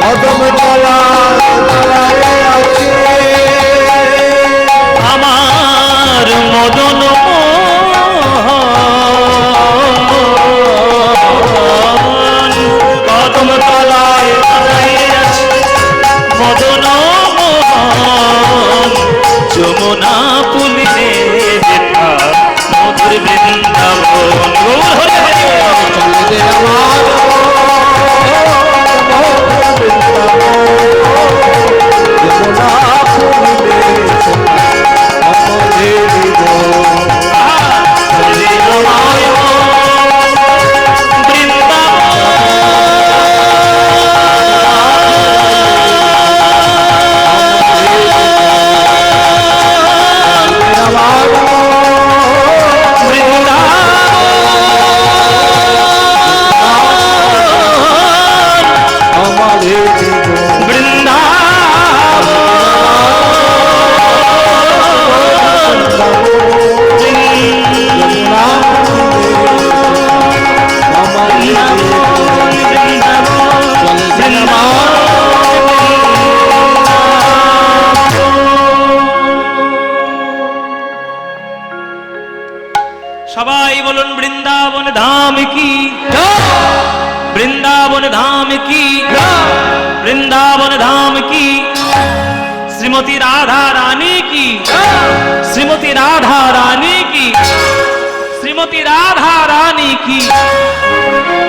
কদম তলায় দাঁড়ায়ে আছে। আমার মদন মোহন কদম তলায় দাঁড়াইয়ে আছে, মদন মোহন যমুনা পুলিনে যেথা মধুর বৃন্দাবন। হরে হরে চল রে আমার যমুনা পুরিলে অমরে জীবন। হরে রামায় আমারে জীবন। যমুনা পুরিলে আমারে জীবন। চল রে আমার সবাই বলুন বৃন্দাবন ধাম কি, বৃন্দাবন ধাম কি, বৃন্দাবন ধাম কি, শ্রীমতী রাধা রানী কি, শ্রীমতী রাধা রানী কি, श्रीमती राधा रानी की।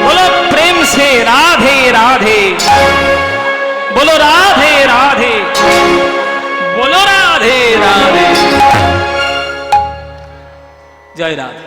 बोलो प्रेम से राधे राधे, बोलो राधे राधे, बोलो राधे राधे। जय राधे।